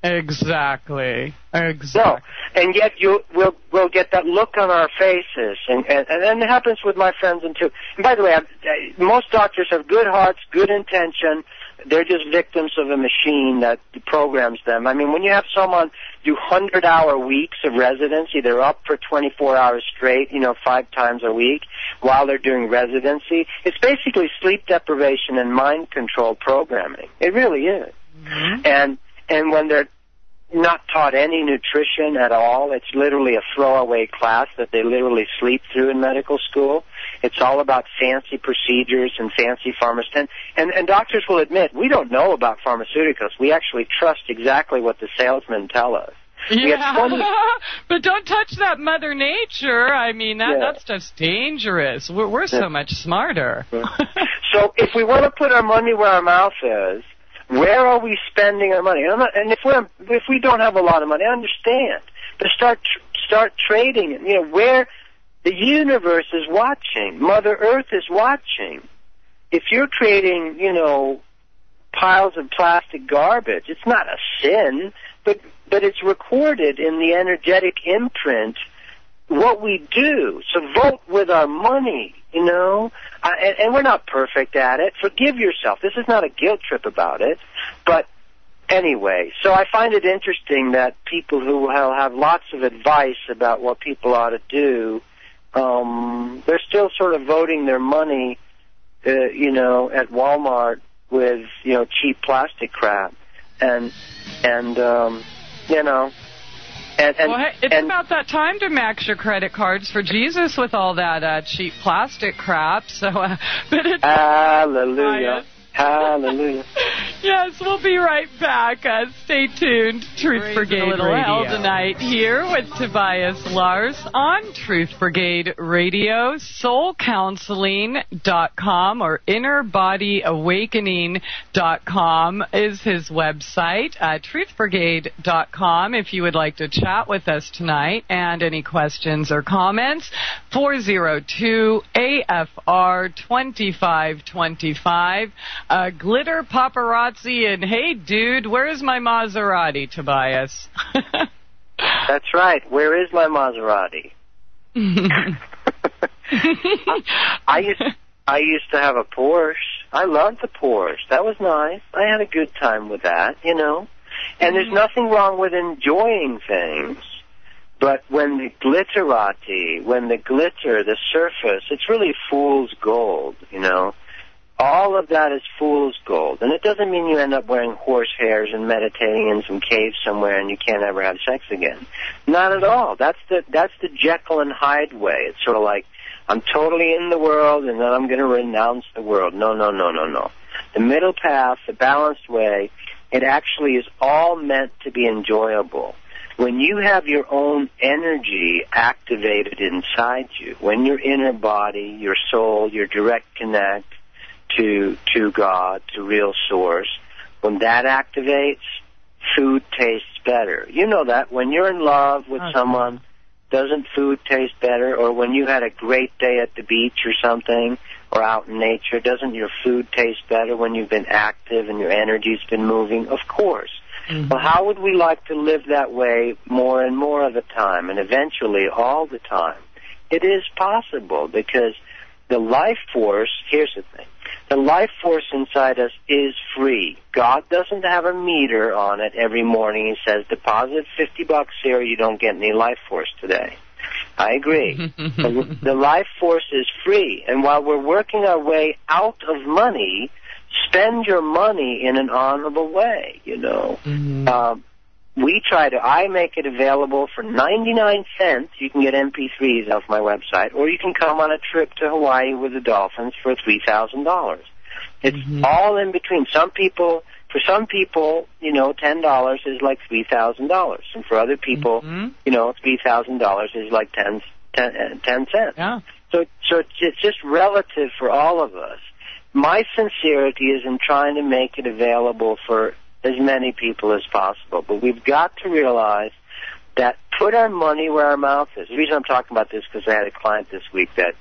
Exactly. No, and yet we'll get that look on our faces, and it happens with my friends too. And by the way, most doctors have good hearts, good intention. They're just victims of a machine that programs them. I mean, when you have someone do 100-hour weeks of residency, they're up for 24 hours straight, 5 times a week while they're doing residency. It's basically sleep deprivation and mind control programming. It really is. Mm-hmm. And when they're not taught any nutrition at all, it's literally a throwaway class that they literally sleep through in medical school. It's all about fancy procedures and fancy pharmaceuticals. And doctors will admit, we don't know about pharmaceuticals. We actually trust exactly what the salesmen tell us. Yeah, but don't touch that Mother Nature. I mean, that stuff's dangerous. We're so much smarter. So if we want to put our money where our mouth is, where are we spending our money? And if we don't have a lot of money, I understand. But start trading. Where the universe is watching, Mother Earth is watching. If you're trading, piles of plastic garbage, it's not a sin, but it's recorded in the energetic imprint what we do. So vote with our money. And we're not perfect at it. Forgive yourself. This is not a guilt trip about it. But anyway, so I find it interesting that people who will have lots of advice about what people ought to do, they're still sort of voting their money, at Walmart with, cheap plastic crap. And it's about that time to max your credit cards for Jesus with all that cheap plastic crap. So, but it's hallelujah. Hallelujah. Yes, we'll be right back. Stay tuned. Truth Brigade Radio tonight here with Tobias Lars on Truth Brigade Radio. SoulCounseling.com or InnerBodyAwakening.com is his website. TruthBrigade.com if you would like to chat with us tonight. And any questions or comments, 402-AFR-2525. Glitter Paparazzi, and hey, dude, where's my Maserati, Tobias? That's right. Where is my Maserati? I used to have a Porsche. I loved the Porsche. That was nice. I had a good time with that, And there's nothing wrong with enjoying things. But when the glitterati, when the glitter, the surface, it's really fool's gold, All of that is fool's gold. And it doesn't mean you end up wearing horse hairs and meditating in some cave somewhere and you can't ever have sex again. Not at all. That's the Jekyll and Hyde way. It's sort of like, I'm totally in the world and then I'm going to renounce the world. No. The middle path, the balanced way, it actually is all meant to be enjoyable. When you have your own energy activated inside you, when your inner body, your soul, your direct connect to God, to real source, when that activates, food tastes better. You know that. When you're in love with someone, doesn't food taste better? Or when you had a great day at the beach or something, or out in nature, doesn't your food taste better when you've been active and your energy's been moving? Of course. Mm-hmm. Well, how would we like to live that way more and more of the time, and eventually all the time? It is possible, because the life force, here's the thing, the life force inside us is free. God doesn't have a meter on it every morning. He says, deposit $50 here, you don't get any life force today. I agree. The life force is free. And while we're working our way out of money, spend your money in an honorable way, you know. Mm-hmm. I make it available for 99 cents. You can get MP3s off my website, or you can come on a trip to Hawaii with the Dolphins for $3,000. It's all in between. For some people, you know, $10 is like $3,000. And for other people, you know, $3,000 is like 10 cents. Yeah. So it's just relative for all of us. My sincerity is in trying to make it available for as many people as possible. But we've got to realize that put our money where our mouth is. The reason I'm talking about this is because I had a client this week that,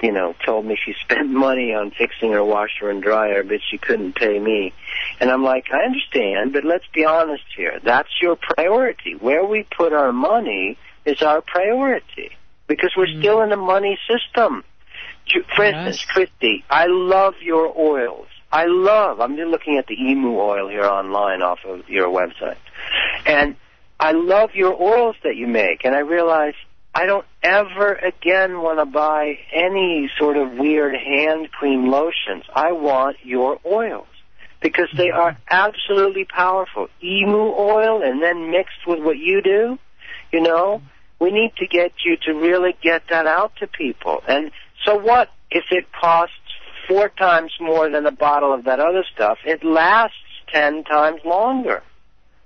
you know, told me she spent money on fixing her washer and dryer, but she couldn't pay me. And I'm like, I understand, but let's be honest here. That's your priority. Where we put our money is our priority, because we're still in a money system. For instance, Christie, I love your oils. I'm just looking at the emu oil here online off of your website. And I love your oils that you make. And I realize I don't ever again want to buy any sort of weird hand cream lotions. I want your oils, because they are absolutely powerful. Emu oil and then mixed with what you do, you know, we need to get you to really get that out to people. And so what if it costs 4 times more than a bottle of that other stuff? It lasts 10 times longer,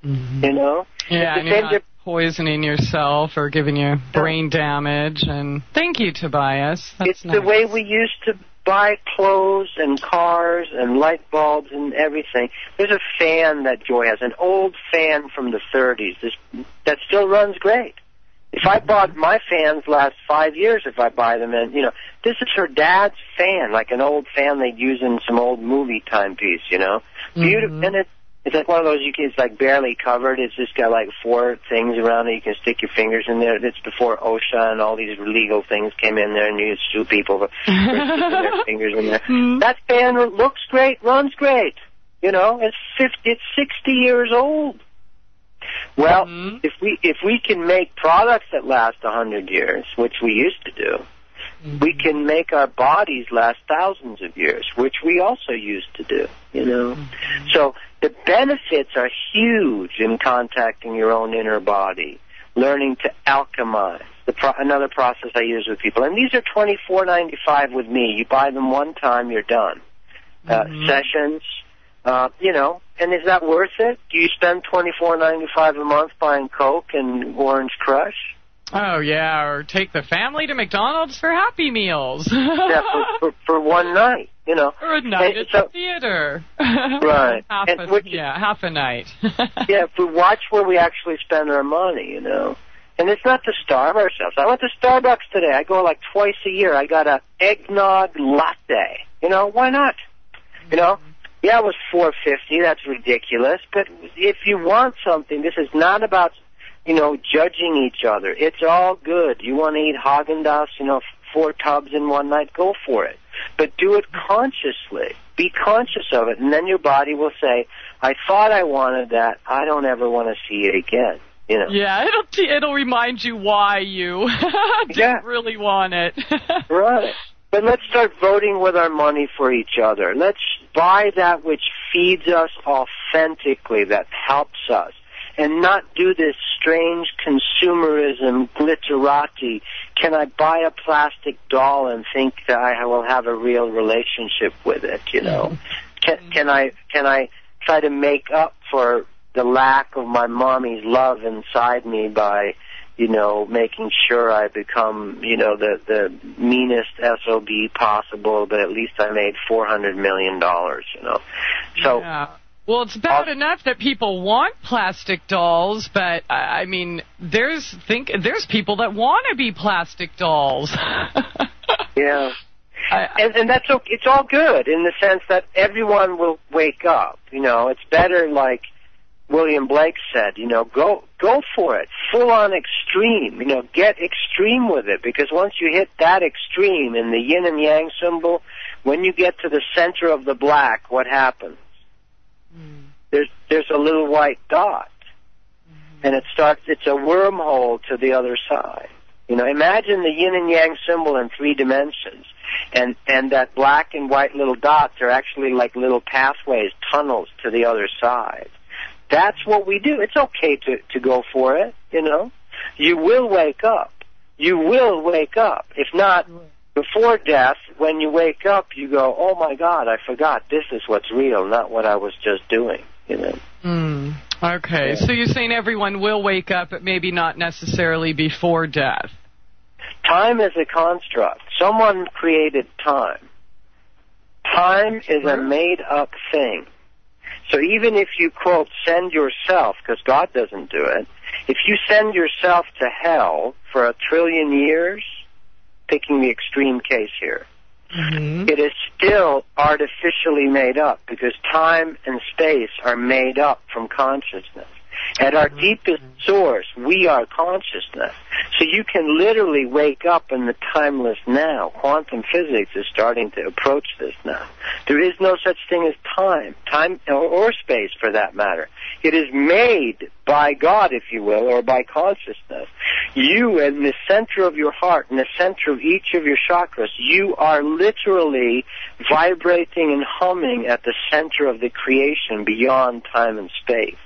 you know? Yeah, and you're not poisoning yourself or giving you brain damage. And thank you, Tobias. It's nice. The way we used to buy clothes and cars and light bulbs and everything. There's a fan that Joy has, an old fan from the 30s that still runs great. If I bought my fans last 5 years, if I buy them, and you know, this is her dad's fan, like an old fan they'd use in some old movie timepiece, you know. Beautiful, and it's like one of those it's like barely covered. It's just got like 4 things around it. You can stick your fingers in there. It's before OSHA and all these legal things came in there, and you sue people for sticking their fingers in there. That fan looks great, runs great. You know, it's 60 years old. Well, if we can make products that last 100 years, which we used to do, we can make our bodies last thousands of years, which we also used to do, you know. So the benefits are huge in contacting your own inner body, learning to alchemize. Another process I use with people, and these are $24.95 with me. You buy them one time, you're done. Sessions, you know. And is that worth it? Do you spend $24.95 a month buying Coke and Orange Crush? Oh, yeah, or take the family to McDonald's for Happy Meals. Yeah, for one night, you know. Or a night at the theater. Right. half a night. Yeah, if we watch where we actually spend our money, you know. And it's not to starve ourselves. I went to Starbucks today. I go like twice a year. I got a eggnog latte. You know, why not? You know? Yeah, it was $4.50. That's ridiculous. But if you want something, this is not about, you know, judging each other. It's all good. You want to eat Haagen-Dazs, you know, 4 tubs in one night, go for it. But do it consciously. Be conscious of it, and then your body will say, I thought I wanted that. I don't ever want to see it again. You know? Yeah, it'll remind you why you didn't really want it. Right. But let's start voting with our money for each other. Let's buy that which feeds us authentically, that helps us, and not do this strange consumerism, glitterati. Can I buy a plastic doll and think that I will have a real relationship with it, you know? Can I try to make up for the lack of my mommy's love inside me by, you know, making sure I become, you know, the meanest SOB possible, but at least I made $400 million, you know? So, yeah. Well, it's bad enough that people want plastic dolls, but I mean, there's people that want to be plastic dolls. Yeah. And that's okay. It's all good in the sense that everyone will wake up. You know, it's better, like William Blake said, you know, go for it, full on extreme. You know, get extreme with it, because once you hit that extreme in the yin and yang symbol, when you get to the center of the black, what happens? There's a little white dot, and it's a wormhole to the other side. You know, imagine the yin and yang symbol in 3 dimensions, and that black and white little dots are actually like little pathways, tunnels to the other side. That's what we do. It's okay to go for it, you know. You will wake up. You will wake up. If not before death, when you wake up, you go, oh my God, I forgot. This is what's real, not what I was just doing, you know. Okay, so you're saying everyone will wake up, but maybe not necessarily before death. Time is a construct. Someone created time. Time is a made-up thing. So even if you, quote, send yourself, because God doesn't do it, if you send yourself to hell for 1 trillion years, picking the extreme case here, it is still artificially made up, because time and space are made up from consciousness. At our deepest source, we are consciousness. So you can literally wake up in the timeless now. Quantum physics is starting to approach this now. There is no such thing as time or space for that matter. It is made by God, if you will, or by consciousness. You, in the center of your heart, in the center of each of your chakras, you are literally vibrating and humming at the center of the creation beyond time and space.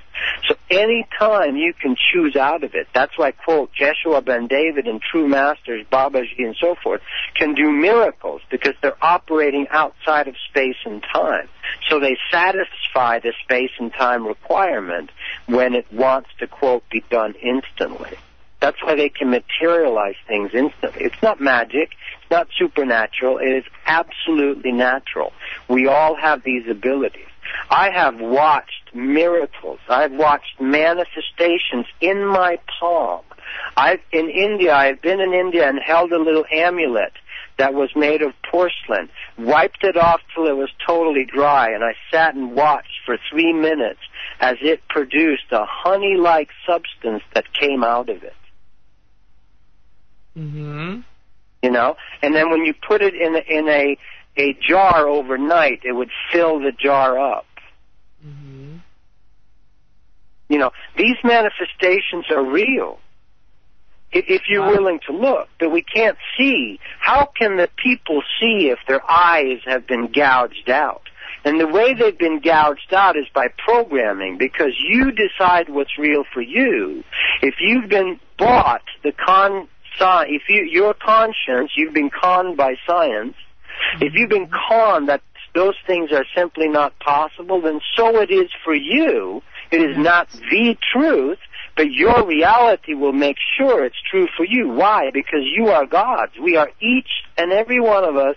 So any time you can choose out of it. That's why, quote, Jeshua ben David and true masters, Babaji and so forth, can do miracles because they're operating outside of space and time. So they satisfy the space and time requirement when it wants to, quote, be done instantly. That's why they can materialize things instantly. It's not magic. It's not supernatural. It is absolutely natural. We all have these abilities. I have watched miracles. I've watched manifestations in my palm. I've been in India and held a little amulet that was made of porcelain, wiped it off till it was totally dry, and I sat and watched for 3 minutes as it produced a honey-like substance that came out of it. You know? And then when you put it in a jar overnight, it would fill the jar up. You know, these manifestations are real if you're willing to look, but we can't see. How can the people see if their eyes have been gouged out? And the way they've been gouged out is by programming, because you decide what's real for you. If you've been bought your conscience, you've been conned by science. If you've been conned that those things are simply not possible, then so it is for you. It is not the truth, but your reality will make sure it's true for you. Why? Because you are gods. We are each and every one of us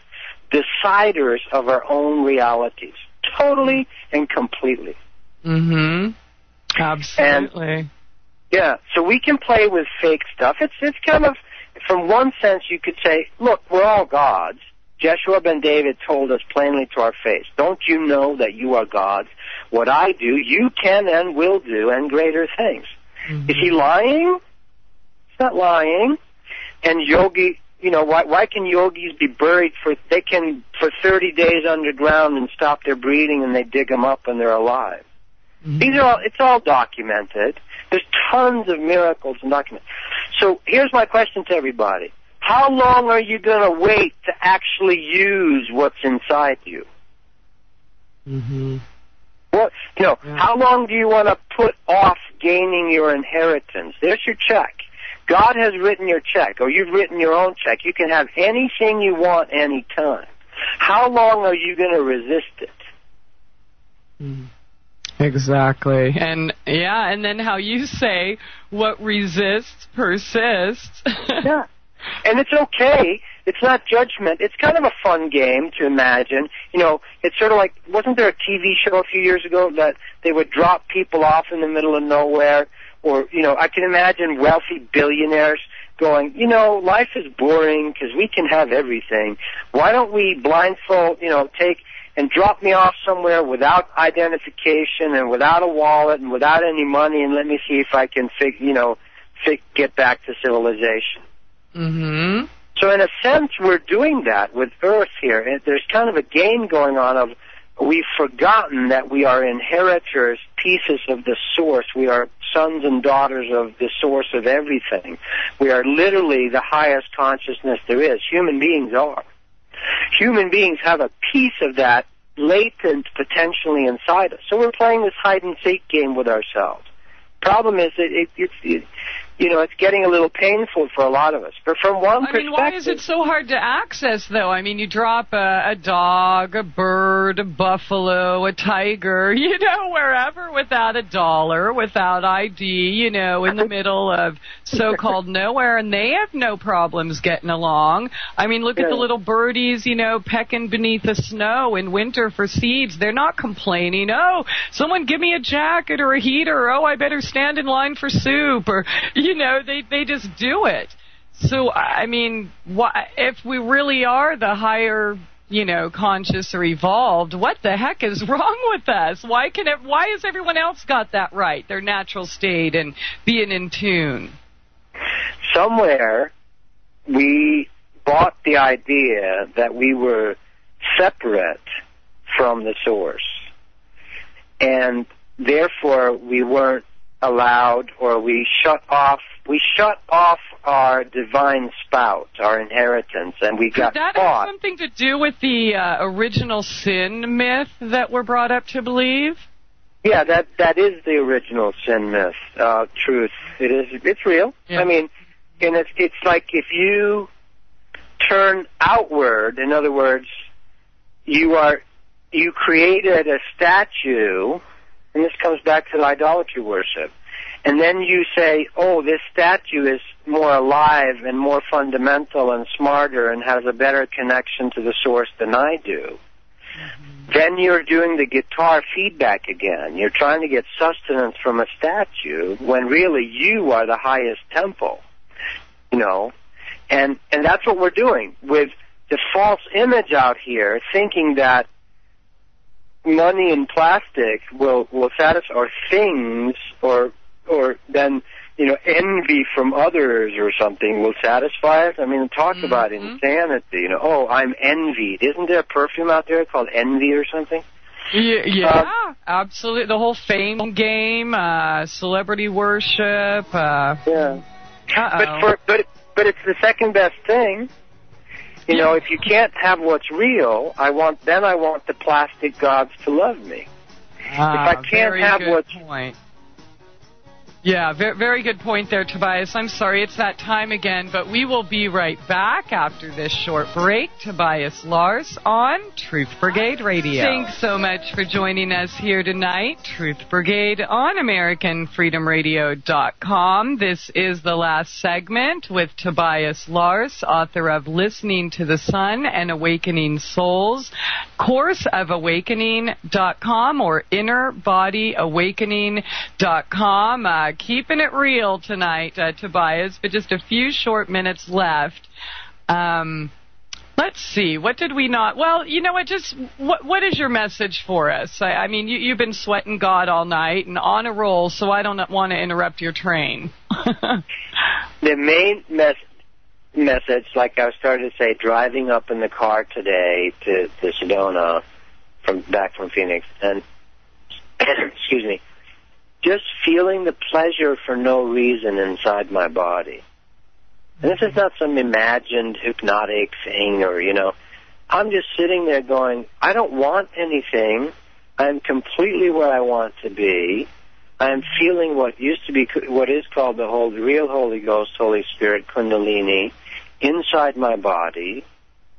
deciders of our own realities, totally and completely. Absolutely. And, so we can play with fake stuff. It's kind of, from one sense, you could say, look, we're all gods. Jeshua ben David told us plainly to our face, don't you know that you are gods? What I do, you can and will do, and greater things. Is he lying? He's not lying. And yogi, you know, why can yogis be buried for 30 days underground and stop their breathing, and they dig them up and they're alive? It's all documented. There's tons of miracles and documents. So here's my question to everybody. how long are you going to wait to actually use what's inside you? Mm-hmm. What, How long do you want to put off gaining your inheritance? There's your check. God has written your check, or you've written your own check. You can have anything you want anytime. How long are you going to resist it? Exactly. And then how you say, what resists persists. Yeah. And it's okay. It's not judgment. It's kind of a fun game to imagine. It's sort of like, wasn't there a TV show a few years ago that they would drop people off in the middle of nowhere? Or, I can imagine wealthy billionaires going, life is boring because we can have everything. Why don't we blindfold, take and drop me off somewhere without identification and without a wallet and without any money, and let me see if I can get back to civilization. Mm-hmm. So in a sense, we're doing that with Earth here. And there's kind of a game going on of we've forgotten that we are inheritors, pieces of the source. We are sons and daughters of the source of everything. We are literally the highest consciousness there is. Human beings are. Human beings have a piece of that latent potentially inside us. So we're playing this hide-and-seek game with ourselves. Problem is that it's getting a little painful for a lot of us. But from one perspective... why is it so hard to access, though? You drop a dog, a bird, a buffalo, a tiger, wherever without $1, without ID, in the middle of so-called nowhere, and they have no problems getting along. Look at the little birdies, pecking beneath the snow in winter for seeds. They're not complaining, oh, someone give me a jacket or a heater, oh, I better stand in line for soup, or... they just do it. So, if we really are the higher, conscious or evolved, what the heck is wrong with us? Why has everyone else got that right, their natural state and being in tune? Somewhere we bought the idea that we were separate from the source, and therefore we weren't allowed, or we shut off our divine spout, our inheritance, and we got caught. Could that have something to do with the original sin myth that we're brought up to believe? Yeah, that is the original sin myth. Truth. It is. It's real. Yeah. And it's like if you turn outward. In other words, you created a statue. And this comes back to the idolatry worship. And then you say, oh, this statue is more alive and more fundamental and smarter and has a better connection to the source than I do. Mm-hmm. Then you're doing the guitar feedback again. You're trying to get sustenance from a statue when really you are the highest temple. And that's what we're doing with the false image out here, thinking that money and plastic will satisfy, or things, or then envy from others or something will satisfy us. Talk about insanity. Oh, I'm envied. Isn't there a perfume out there called Envy or something? Yeah, absolutely. The whole fame game, celebrity worship. Yeah. But it's the second best thing. If you can't have what's real, I want the plastic gods to love me. If I can't have what's... Point. Yeah, very good point there, Tobias. I'm sorry, it's that time again, but we will be right back after this short break. Tobias Lars on Truth Brigade Radio. Thanks so much for joining us here tonight. Truth Brigade on AmericanFreedomRadio.com. This is the last segment with Tobias Lars, author of Listening to the Sun and Awakening Souls, Course of Awakening.com or InnerBodyAwakening.com. Keeping it real tonight, Tobias, but just a few short minutes left. Let's see. What did we not... Well, what is your message for us? You've been sweating God all night and on a roll, so I don't want to interrupt your train. The main message, like I started to say, driving up in the car today to Sedona back from Phoenix, and excuse me, just feeling the pleasure for no reason inside my body. And this is not some imagined hypnotic thing or, I'm just sitting there going, I don't want anything. I'm completely where I want to be. I'm feeling what is called the real Holy Ghost, Holy Spirit, Kundalini, inside my body.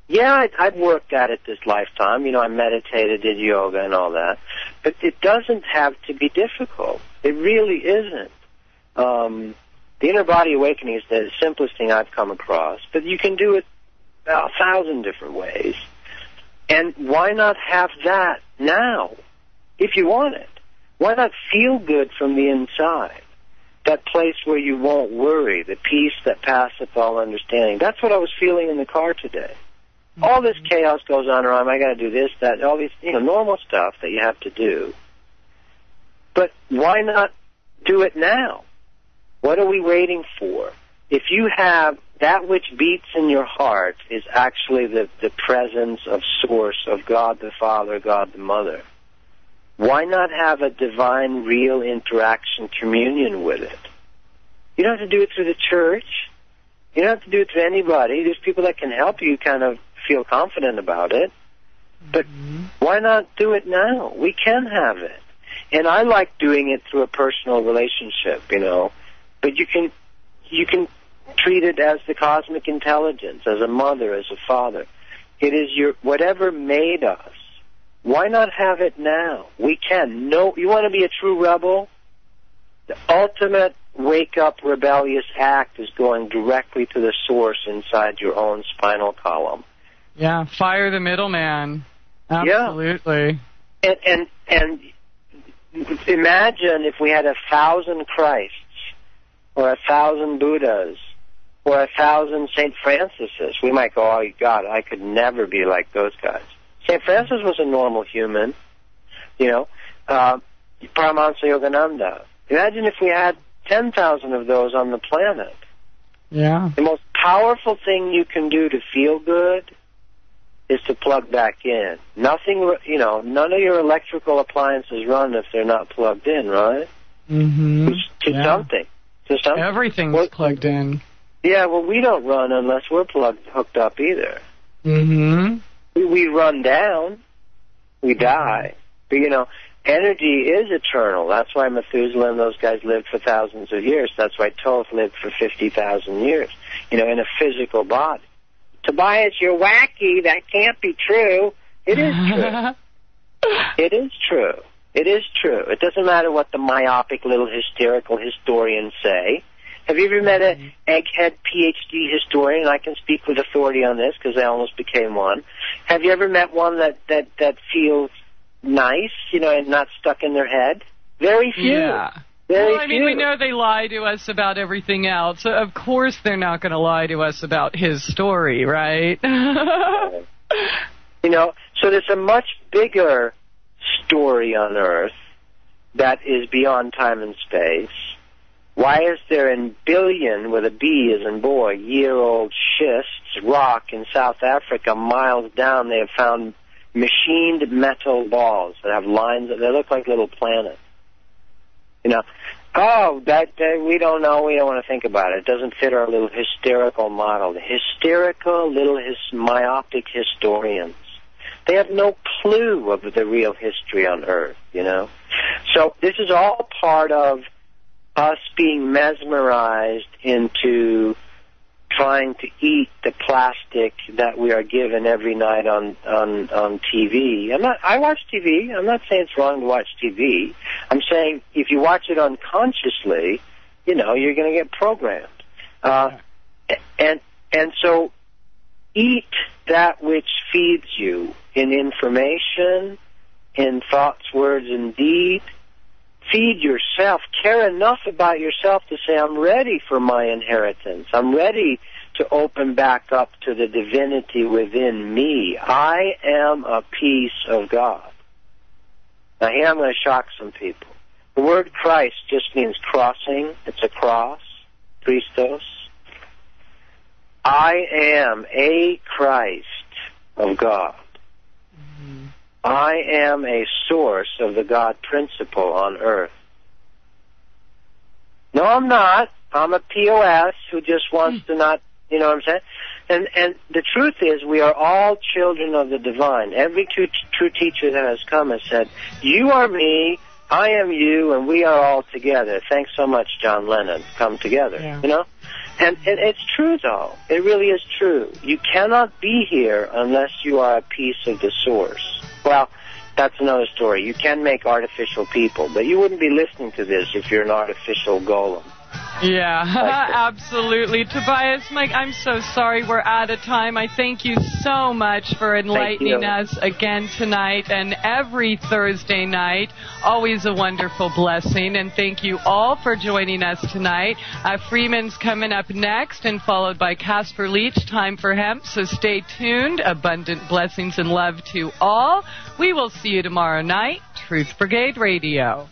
Yeah, I've worked at it this lifetime. I meditated, did yoga and all that. But it doesn't have to be difficult. It really isn't. The inner body awakening is the simplest thing I've come across. But you can do it 1,000 different ways. And why not have that now, if you want it? Why not feel good from the inside? That place where you won't worry, the peace that passeth all understanding. That's what I was feeling in the car today. All this chaos goes on around. I got to do this, that, all these, normal stuff that you have to do. But why not do it now? What are we waiting for? If you have that which beats in your heart is actually the presence of Source, of God the Father, God the Mother. Why not have a divine, real interaction, communion with it? You don't have to do it through the church. You don't have to do it through anybody. There's people that can help you kind of feel confident about it. But why not do it now? We can have it. And I like doing it through a personal relationship, But you can treat it as the cosmic intelligence, as a mother, as a father. It is whatever made us. Why not have it now? We can. No, you want to be a true rebel? The ultimate wake-up rebellious act is going directly to the source inside your own spinal column. Yeah, fire the middleman. Absolutely. Yeah. And imagine if we had 1,000 Christs, or 1,000 Buddhas, or 1,000 St. Francises. We might go, oh, God, I could never be like those guys. St. Francis was a normal human, Paramahansa Yogananda. Imagine if we had 10,000 of those on the planet. Yeah. The most powerful thing you can do to feel good is to plug back in. Nothing, none of your electrical appliances run if they're not plugged in, right? Mm-hmm. To something. Everything's plugged in. Yeah, well, we don't run unless we're hooked up either. Mm-hmm. We run down, we die. But, energy is eternal. That's why Methuselah and those guys lived for thousands of years. That's why Thoth lived for 50,000 years, in a physical body. Tobias, you're wacky. That can't be true. It is true. It is true. It is true. It doesn't matter what the myopic little hysterical historians say. Have you ever met an egghead PhD historian? I can speak with authority on this because I almost became one. Have you ever met one that feels nice, and not stuck in their head? Very few. Yeah. Very few. We know they lie to us about everything else. So of course they're not going to lie to us about his story, right? So there's a much bigger story on Earth that is beyond time and space. Why is there a billion, with a B as in boy, year-old schists, rock in South Africa, miles down, they have found machined metal balls that have lines that they look like little planets. We don't know, we don't want to think about it. It doesn't fit our little hysterical model. The hysterical little myopic historians. They have no clue of the real history on Earth, So this is all part of us being mesmerized into trying to eat the plastic that we are given every night on TV. I watch TV. I'm not saying it's wrong to watch TV. I'm saying if you watch it unconsciously, you're going to get programmed. And so eat that which feeds you in information, in thoughts, words, and deed. Feed yourself. Care enough about yourself to say, I'm ready for my inheritance. I'm ready to open back up to the divinity within me. I am a piece of God. Now here I'm going to shock some people. The word Christ just means crossing. It's a cross. Christos. I am a Christ of God. I am a source of the God principle on Earth. No, I'm not. I'm a POS who just wants to not You know what I'm saying? And the truth is, we are all children of the divine. Every true teacher that has come has said, you are me, I am you, and we are all together. Thanks so much, John Lennon. Come together, you know? And it's true, though. It really is true. You cannot be here unless you are a piece of the source. Well, that's another story. You can make artificial people, but you wouldn't be listening to this if you're an artificial golem. Yeah, absolutely. Tobias, Mike, I'm so sorry we're out of time. I thank you so much for enlightening us again tonight and every Thursday night. Always a wonderful blessing. And thank you all for joining us tonight. Freeman's coming up next and followed by Casper Leach, Time for Hemp. So stay tuned. Abundant blessings and love to all. We will see you tomorrow night. Truth Brigade Radio.